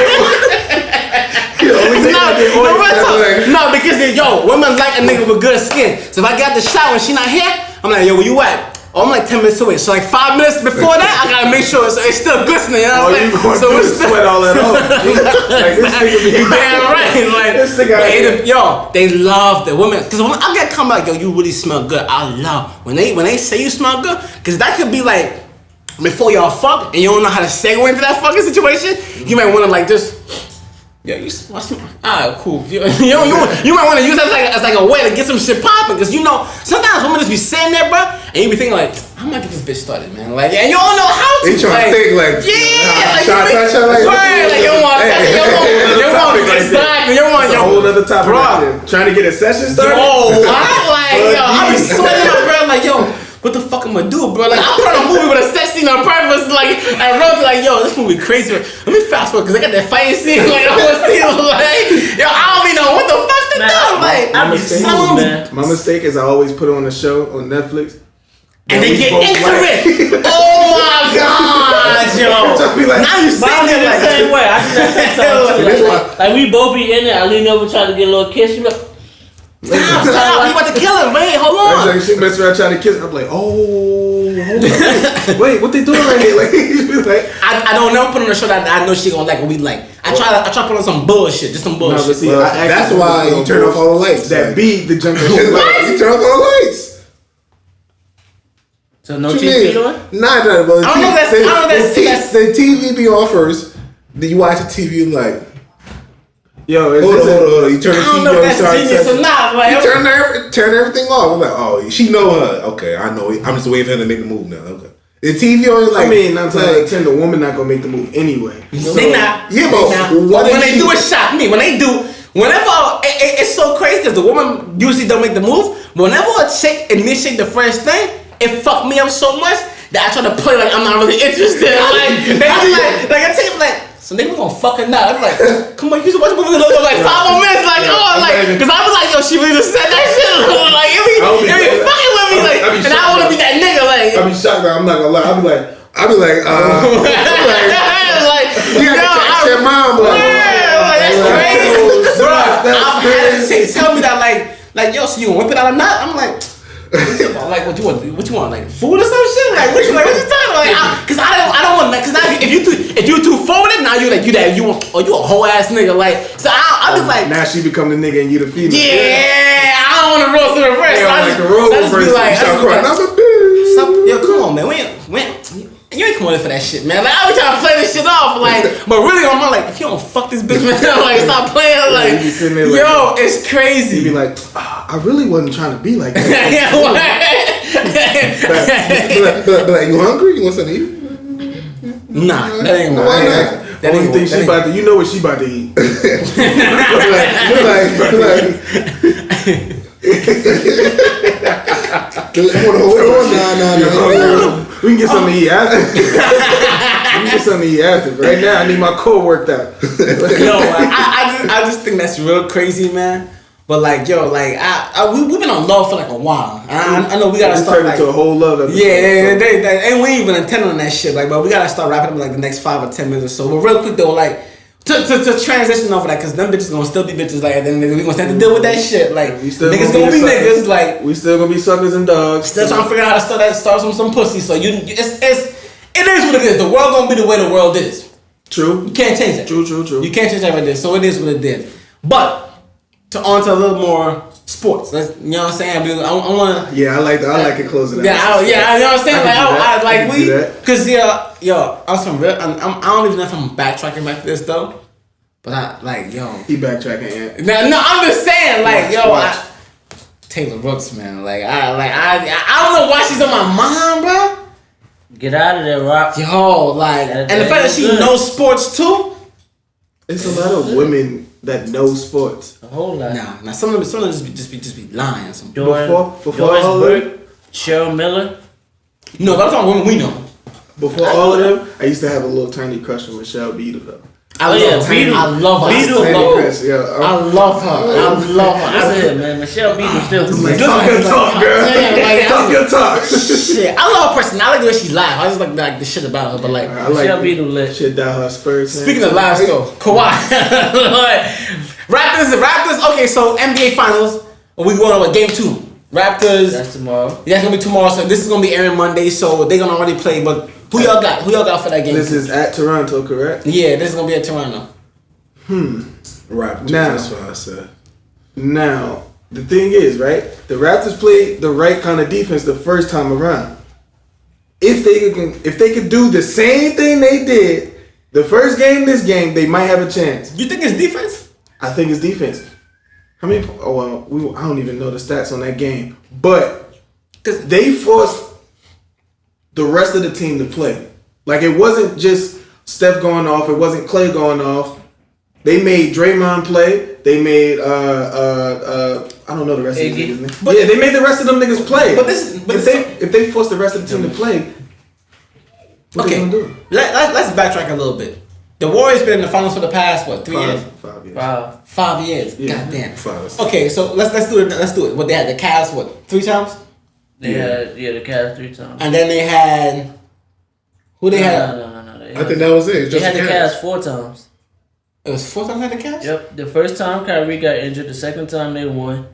B: get oily.
A: No, because women like a nigga with good skin. So if I got the shower and she not here, I'm like, yo, where you at? Oh, I'm like 10 minutes away. So like 5 minutes before that, I gotta make sure it's still glistening. You know what I'm saying?
B: So it's sweat all that off. Like this nigga be
A: damn right. Like
B: this nigga.
A: Yo, they love the women. Cause when I get come like, yo, you really smell good. I love when they say you smell good. Cause that could be like before y'all fuck and you don't know how to segue into that fucking situation. You might wanna like just. Yeah, you smell. Alright, cool. You might want to use that as like a way to get some shit popping, cause sometimes women just be sitting there, bro, and you be thinking like, I might get this bitch started, man. Like, and you don't know how to.
B: You trying to think like,
A: yeah,
B: try to touch her like,
A: like you want exactly, you want
B: a whole other topic,
A: bro.
B: Trying to get a session started.
A: Oh, I be sweating up, bro. Like, yo. What the fuck I'm gonna do, bro? Like, I put on a movie with a sex scene on purpose, like, and Rose like, yo, this movie crazy. Let me fast forward, cause I got that fighting scene, like, I wanna see it, like, yo, I don't even know what the fuck to do, like,
D: My mistake is I always put on a show on Netflix.
A: And they get into it. Oh my god, yo.
C: Like,
A: now you sitting there
C: like the same way. I do that sometimes. Like, we both be in there, I lean over, try to get a little kiss,
A: Stop, you about to kill him. Wait, hold on.
B: Like, she mess around trying to kiss. I'm like, hold on. Wait, what they doing right here? Like,
A: I don't never put on a show that I know she gonna like what we like. I try to put on some bullshit, just some bullshit.
B: No, see, that's why you turn off all the lights. That beat the jungle. You turn off all the lights.
C: So no TV on?
B: Nah, but I don't know that's the TV be on first. Then you watch the TV and like. Yo, hold on. You turn the TV on. I don't know if that's genius or not. Like, you turn everything off. I'm like, oh, she know her. Okay, I know. I'm just waiting for her to make the move now. Okay. The TV on like.
D: I mean, not to pretend the woman not gonna make the move anyway.
A: So, they not.
B: Yeah, but
A: when they do it, shock me. When they do, whenever it's so crazy because the woman usually don't make the move. But whenever a chick initiate the first thing, it fucked me up so much that I try to play like I'm not really interested. Like I take it like. So they were gonna fuck her now. I'm like, come on, you should watch the movie like 5 more minutes. Like, come on, like, cause I was like, yo, she really just said that shit. Like, it be fucking with me, like, and I wanna be that nigga, like.
B: I be shocked that I'm not gonna lie. I be like, you gotta catch that mom, like,
A: that's crazy, bro. I've had to tell me that, like, yo, so you gonna whip it out or not? I'm like. Like what you want? What you want? Like food or some shit? Like what you talking about? Like, cause I don't want that. Cause now if you too forward, now you want you a whole ass nigga. Like so I be like
D: now she become the nigga and you the female.
A: Yeah, I don't want to roll to the reverse.
B: Yeah,
A: I
B: like the role reverse.
A: Yo, come on, man. You ain't coming in for that shit, man. Like I be trying to play this shit off, like, but really on my like, if you don't fuck this bitch, man, like stop playing, like, yo, it's crazy.
D: You be like, I really wasn't trying to be like that.
B: But you hungry? You want something to eat?
A: Nah, that ain't right.
D: That only thing she about to, you know what she about to eat.
B: No.
D: We can get something to eat after. Right now, I need my core worked out.
A: Yo, I just think that's real crazy, man. But like, yo, like, we've been on love for like a while. I know we gotta start like,
D: to a whole love episode.
A: Yeah, and we ain't even intending on that shit. Like, but we gotta start wrapping up in like the next 5 or 10 minutes or so. But real quick though, like. To transition off of that, cause them bitches gonna still be bitches, like, and then we gonna have to deal with that shit, like, niggas gonna be niggas, like,
D: we still gonna be suckers and dogs,
A: still trying to figure out how to start some pussy, so it is what it is, the world gonna be the way the world is.
D: True.
A: You can't change that.
D: True.
A: You can't change that right there, so it is what it is. But, on to a little more sports, you know what I'm saying, I wanna...
D: Yeah, I like it closing out.
A: Yeah, you know what I'm saying, cause yo, I was from real, I don't even know if I'm backtracking back to this though. But I like, yo.
D: He backtracking, yeah.
A: No, I'm just saying, like, Taylor Brooks, man. I don't know why she's on my mind, bro.
C: Get out of there, Rock.
A: Yo, and the fact that she knows sports too.
D: It's a lot of women that know sports.
C: A whole lot.
A: Nah. Some of them just be lying.
C: Before
D: Doris
C: all Burke, Cheryl Miller.
A: No, but I'm talking women we know.
D: Before all of them, I used to have a little tiny crush on Michelle Beadle though.
A: I love her.
C: Beadle.
A: I love her.
C: Beadle.
A: I love her.
C: That's it, man. Michelle Beadle still.
D: Talk your talk, girl. Talk your talk.
A: Shit, I love her personality. I like the way she laughs. I just like the shit about her. But
C: Michelle Beadle lit.
D: Shit down her Spurs.
A: Speaking of live though, Kawhi. Raptors. Okay, so NBA Finals. We going on game 2. Raptors.
C: That's tomorrow.
A: That's gonna be tomorrow. So this is gonna be airing Monday. So they're gonna already play. But who y'all got? Who y'all got for that game?
D: This is at Toronto, correct?
A: Yeah, this is gonna be at Toronto.
B: Raptors.
D: Now,
B: that's what I said.
D: Now, the thing is, right? The Raptors played the right kind of defense the first time around. If they could do the same thing they did the first game, this game, they might have a chance.
A: You think it's defense?
D: I think it's defense. How many? Oh well, I don't even know the stats on that game, but because they forced the rest of the team to play. Like it wasn't just Steph going off. It wasn't Clay going off. They made Draymond play. They made I don't know the rest of the niggas. But yeah, they made the rest of them niggas play.
A: But
D: if they force the rest of the team to play, what they gonna do?
A: Let's backtrack a little bit. The Warriors been in the finals for the past 3 years?
D: 5 years.
C: Wow.
A: 5 years.
D: Yeah.
A: Goddamn.
B: 5.
A: Okay, so let's do it. Let's do it. What they had the Cavs 3 times?
C: They had the Cavs 3 times.
A: And then they had who they had?
C: No.
B: I think that was it.
C: They had the Cavs 4 times.
A: It was 4 times they had the Cavs?
C: Yep. The first time Kyrie got injured. The second time they won.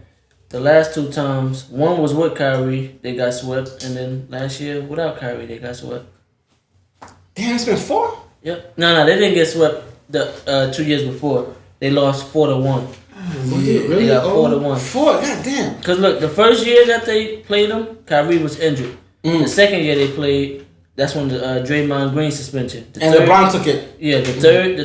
C: The last 2 times, one was with Kyrie, they got swept, and then last year without Kyrie, they got swept.
A: Damn, it's been 4?
C: Yep. No, they didn't get swept. The 2 years before, they lost 4-1. They got 4-1.
A: 4, goddamn.
C: Cause look, the first year that they played them, Kyrie was injured. The second year they played, that's when the Draymond Green suspension.
A: LeBron took it.
C: Yeah, the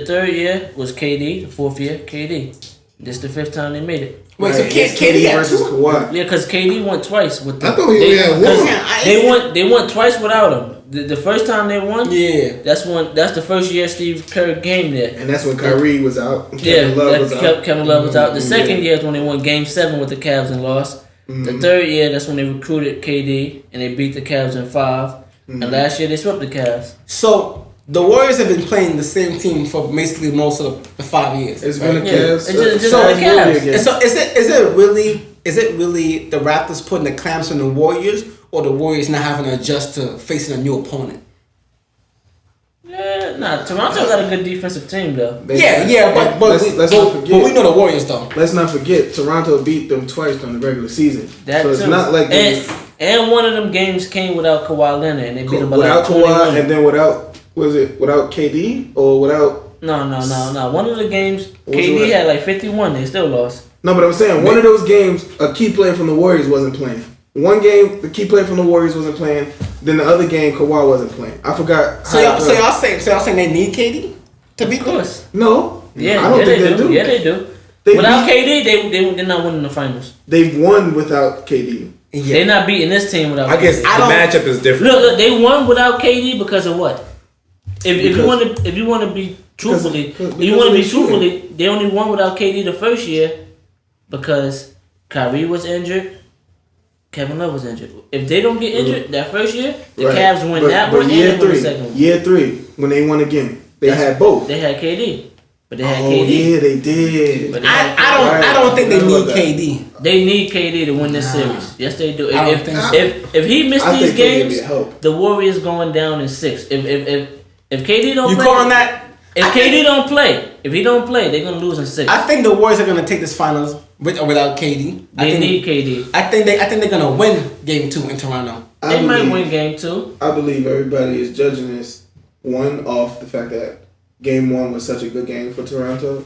C: third year was KD. The fourth year, KD. This is the 5th time they made it.
A: Wait, so KD
D: versus
A: 2?
D: Kawhi.
C: Yeah, cause KD won twice with them.
B: I thought he had one.
C: They won twice without him. The first time they won,
A: yeah,
C: that's the first year Steve Kerr came there,
D: and that's when Kyrie was out.
C: Kevin Love was out. The second year is when they won Game 7 with the Cavs and lost. The third year, that's when they recruited KD and they beat the Cavs in 5. And last year they swept the Cavs.
A: So the Warriors have been playing the same team for basically most of the 5 years.
D: It's been the Cavs.
C: It's just the Cavs.
A: And so is it really the Raptors putting the clamps on the Warriors, or the Warriors not having to adjust to facing a new opponent?
C: Yeah, Toronto got a good defensive team though.
A: But let's not forget. But we know the Warriors though.
D: Let's not forget Toronto beat them twice during the regular season.
C: So
D: it's not like
C: and one of them games came without Kawhi Leonard, and they beat them by
D: without Kawhi, and then without KD or without?
C: No. One of the games KD had like 51. They still lost.
D: No, but I'm saying one of those games, a key player from the Warriors wasn't playing. One game, the key player from the Warriors wasn't playing. Then the other game, Kawhi wasn't playing. I forgot.
A: So y'all saying they need KD to beat them?
C: No. Yeah,
D: I don't think they do.
C: Yeah, they do. Without KD, they're not winning the finals.
D: They've won without KD.
C: Yeah. They're not beating this team without.
B: I guess
C: KD.
B: the matchup is different.
C: Look, they won without KD because of what? If you want to be truthfully, they only won without KD the first year because Kyrie was injured. Kevin Love was injured. If they don't get injured that first year, the Cavs win that one and they win the second one.
D: Year 3, when they won again, they had both.
C: They had KD, but they had KD.
D: Oh yeah, they did.
C: But
A: I don't think they need KD.
C: They need KD to win this series. Yes, they do. If he missed
D: I
C: these
D: think
C: games, the Warriors going down in 6. If KD don't play,
A: calling that?
C: If KD don't play, they're gonna lose in 6.
A: I think the Warriors are gonna take this finals with or without KD.
C: They need KD.
A: I think they're gonna win Game 2 in Toronto.
C: They might win Game 2.
D: I believe everybody is judging this one off the fact that Game 1 was such a good game for Toronto,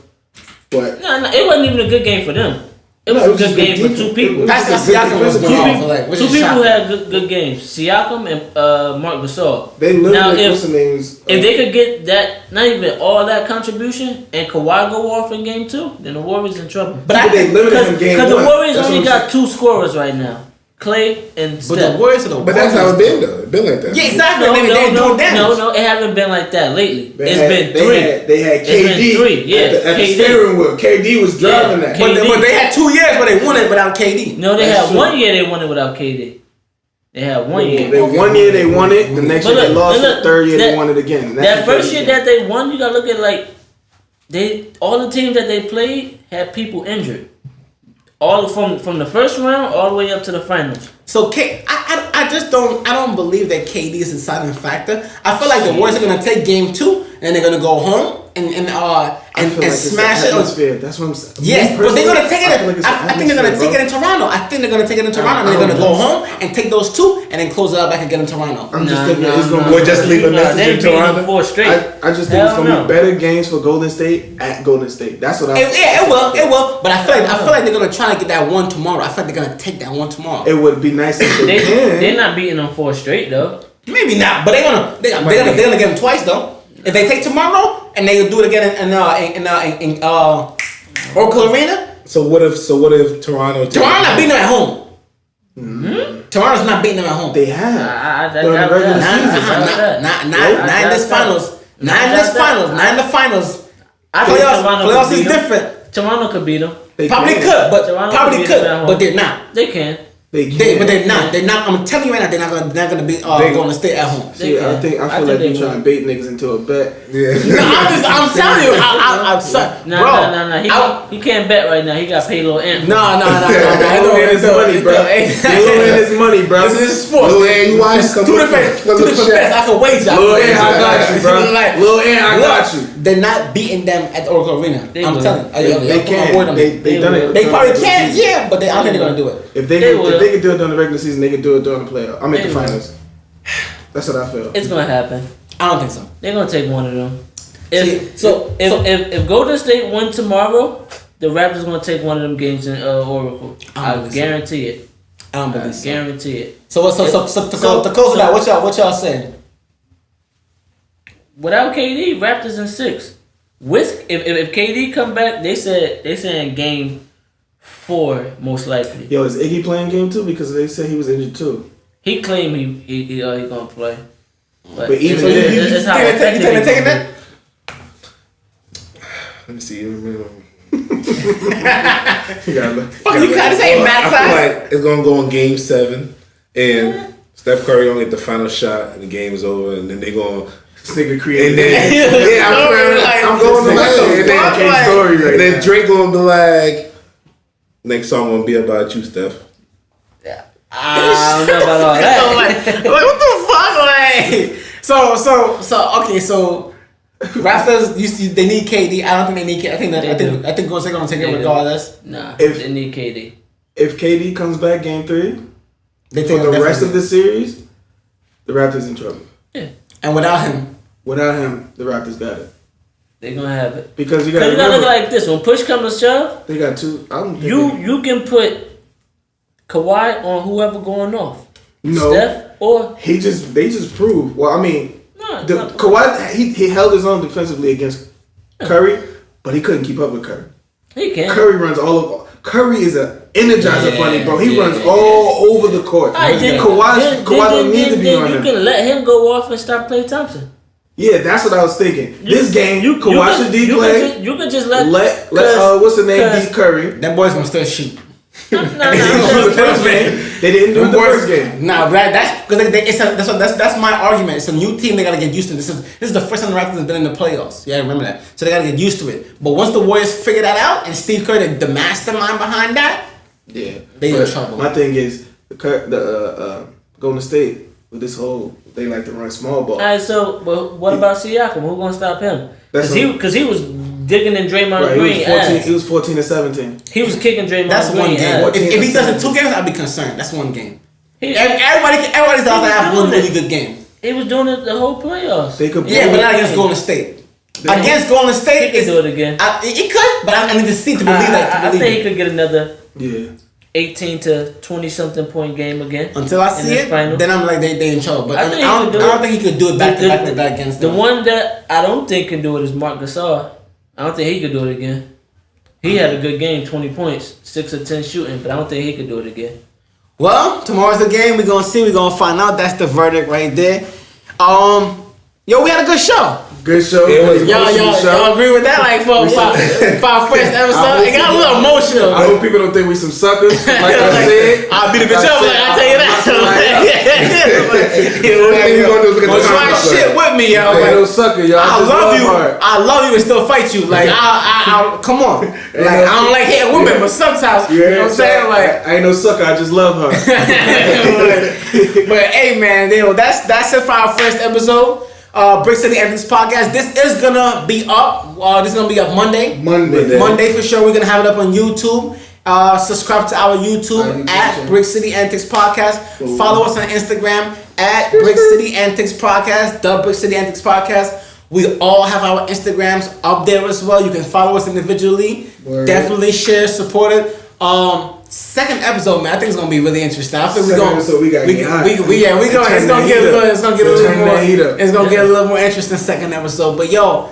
D: but
C: No, it wasn't even a good game for them. It was a good game for two people.
A: That's the Siakam was going off. Like,
C: two people had good games. Siakam and Marc Gasol.
D: They literally
C: now,
D: if
C: they could get that, not even all that contribution, and Kawhi go off in game 2, then the Warriors in trouble.
D: But they limited him game 1.
C: Because the Warriors only got 2 scorers right now. Clay and Steph.
A: But the Warriors are the
B: But that's how it's been though. It's been like that.
A: Yeah, exactly.
C: No, it hasn't been like that lately. It's been 3.
D: They had KD.
C: It's been 3. Yeah,
D: at the steering wheel. KD was driving that.
A: But they had 2 years where they won it without KD.
C: No, they had 1 year they won it without KD. They had 1 year.
D: 1 year they won it. The next year they lost. The third year they won it again.
C: That first year that they won, you gotta look at all the teams that they played had people injured. All from the first round all the way up to the finals.
A: So I just don't believe that KD is a deciding factor. I feel like the Warriors are gonna take game 2 and they're gonna go home and smash it.
D: That's what I'm saying.
A: Yes, but they're gonna take it. I think they're gonna take it in Toronto. I think they're gonna take it in Toronto and they're gonna go home and take those 2 and then close it out back again in Toronto.
D: I'm just thinking it's gonna
B: We'll just leave a message in Toronto.
D: I just think it's gonna be better games for Golden State at Golden State. That's what I think.
A: It will. But I feel like they're gonna try to get that 1 tomorrow. I feel like they're gonna take that 1 tomorrow.
D: It would be nice if they can.
C: They're not beating them 4 straight though.
A: Maybe not, but they're gonna get them twice though. If they take tomorrow and they do it again in Oracle Arena.
B: So what if Toronto?
A: Toronto not beating them at home. Mm-hmm. Toronto's not beating them at home.
D: They have.
A: Not in this finals. Not in the finals. Playoffs is different.
C: Toronto could beat them.
A: Probably could, but they're not.
C: They can.
A: But they're not. They're not. I'm telling you right now, they're not gonna be going to stay at home.
D: See, I feel like you're trying to bait niggas into a bet.
B: Yeah.
A: I'm telling you, I'm sorry,
C: bro. He can't bet right now. He got paid a little amp.
A: No.
D: It's money, bro. It's money, bro.
A: This is sports.
B: You watch
A: two different bets. I can wager.
D: Lil Ant, I got you, bro. Lil Ant, I got you.
A: They're not beating them at the Oracle Arena. I'm telling you.
D: They can. They done it.
A: They probably can, yeah, but I don't think they're gonna do it.
D: If they can do it during the regular season, they can do it during the playoff. I'm in the finals. That's what I feel.
C: It's gonna happen.
A: I don't think so.
C: They're gonna take one of them. If Golden State win tomorrow, the Raptors gonna take one of them games in Oracle. I guarantee it.
A: I don't believe so.
C: Guarantee it.
A: So to close it out, what y'all saying?
C: Without KD, Raptors in 6. If KD come back, they saying game 4 most likely.
D: Yo, is Iggy playing game 2? Because they said he was injured too.
C: He claimed he gonna play. But
D: even
C: it's how effective
A: you taking that?
B: Let me see.
A: You gotta say Matt
B: I feel like it's gonna go in Game 7, and Steph Curry gonna get the final shot, and the game is over, and then they gonna.
D: This nigga created
B: I'm going to like story right then now. Drake gonna be like, next song gonna be about you, Steph.
C: Yeah. I don't know about all that.
A: What the fuck, like? Okay, so Raptors, they need KD. I don't think they need KD. I think Golden State gonna take it regardless.
C: Nah, they need KD.
D: If KD comes back game 3,
A: they
D: for the rest of the series, the Raptors in trouble.
C: Yeah.
A: And without him,
D: the Raptors got it.
C: They're gonna have it.
D: Because you gotta
C: look like this. When push comes to shove,
D: they got 2.
C: You can put Kawhi on whoever going off.
D: No.
C: Steph or
D: they just proved. Well, I mean, Kawhi he held his own defensively against Curry, but he couldn't keep up with Curry.
C: He can.
D: Curry runs all over. Curry is an energizer bunny, bro. He runs all over the court. Kawhi don't need to be on him.
C: You can let him go off and stop Klay Thompson.
D: Yeah, that's what I was thinking. This game, Kawhi should play.
C: You can just let
D: what's the name beat Curry.
A: That boy's gonna still shoot.
D: No. The first game. They didn't do the first game.
A: Nah, that's because that's my argument. It's a new team. They gotta get used to. This is the first time the Raptors have been in the playoffs. Yeah, I remember that. So they gotta get used to it. But once the Warriors figure that out, and Steve Kerr, the mastermind behind that, they in trouble.
D: My thing is the Golden State with this whole they like to run small ball.
C: Alright, so but what about Siakam? Who's gonna stop him? Because he was digging in Draymond Green ass.
D: He was 14 and 17.
C: He was kicking Draymond Green.
A: That's one game.
C: Ass.
A: If he does it 2 games, I'd be concerned. That's one game. Everybody's out there have one really good game.
C: He was doing it the whole playoffs.
A: But not against Golden State. Against Golden State,
C: he could do it again.
A: He could, but I need to see to believe that.
C: I think he could get another
D: Yeah.
C: 18 to 20 something point game again.
A: Until I see it,
C: final.
A: then I'm like they in trouble. But I don't think he could do it back to back against them.
C: The one that I don't think can do it is Marc Gasol. I don't think he could do it again. He had a good game, 20 points, 6 or 10 shooting, but I don't think he could do it again.
A: Well, tomorrow's the game. We're gonna see. We're gonna find out. That's the verdict right there. Yo, we had a good show.
D: Good show.
A: Y'all agree with that? Like for our first episode, it got a little emotional.
D: I hope people don't think we some suckers. Like I said,
A: I'll beat the bitch up. Like I tell you that. Try shit with me, yo.
D: Ain't no sucker, y'all.
A: I love you. I love you and still fight you. Like I come on. Like I don't like hitting women, but sometimes you know what I'm saying. Like
D: I ain't no sucker. I just love her.
A: But hey, man, that's it for our first episode. Brick City Antics podcast. This is gonna be up. This is gonna be up Monday. Monday for sure. We're gonna have it up on YouTube. Subscribe to our YouTube at Brick City Antics Podcast. Follow us on Instagram at Brick City Antics Podcast. The Brick City Antics Podcast. We all have our Instagrams up there as well. You can follow us individually.
D: Word.
A: Definitely share, support it. Second episode, man, I think it's gonna be really interesting. I think it's gonna get a little more interesting second episode. But yo,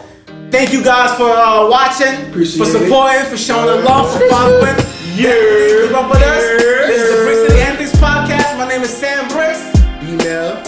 A: thank you guys for watching, for supporting, for showing the love, for following. Keep up with us. This is the Brick City Antics Podcast. My name is Sam Bricks.
C: Email.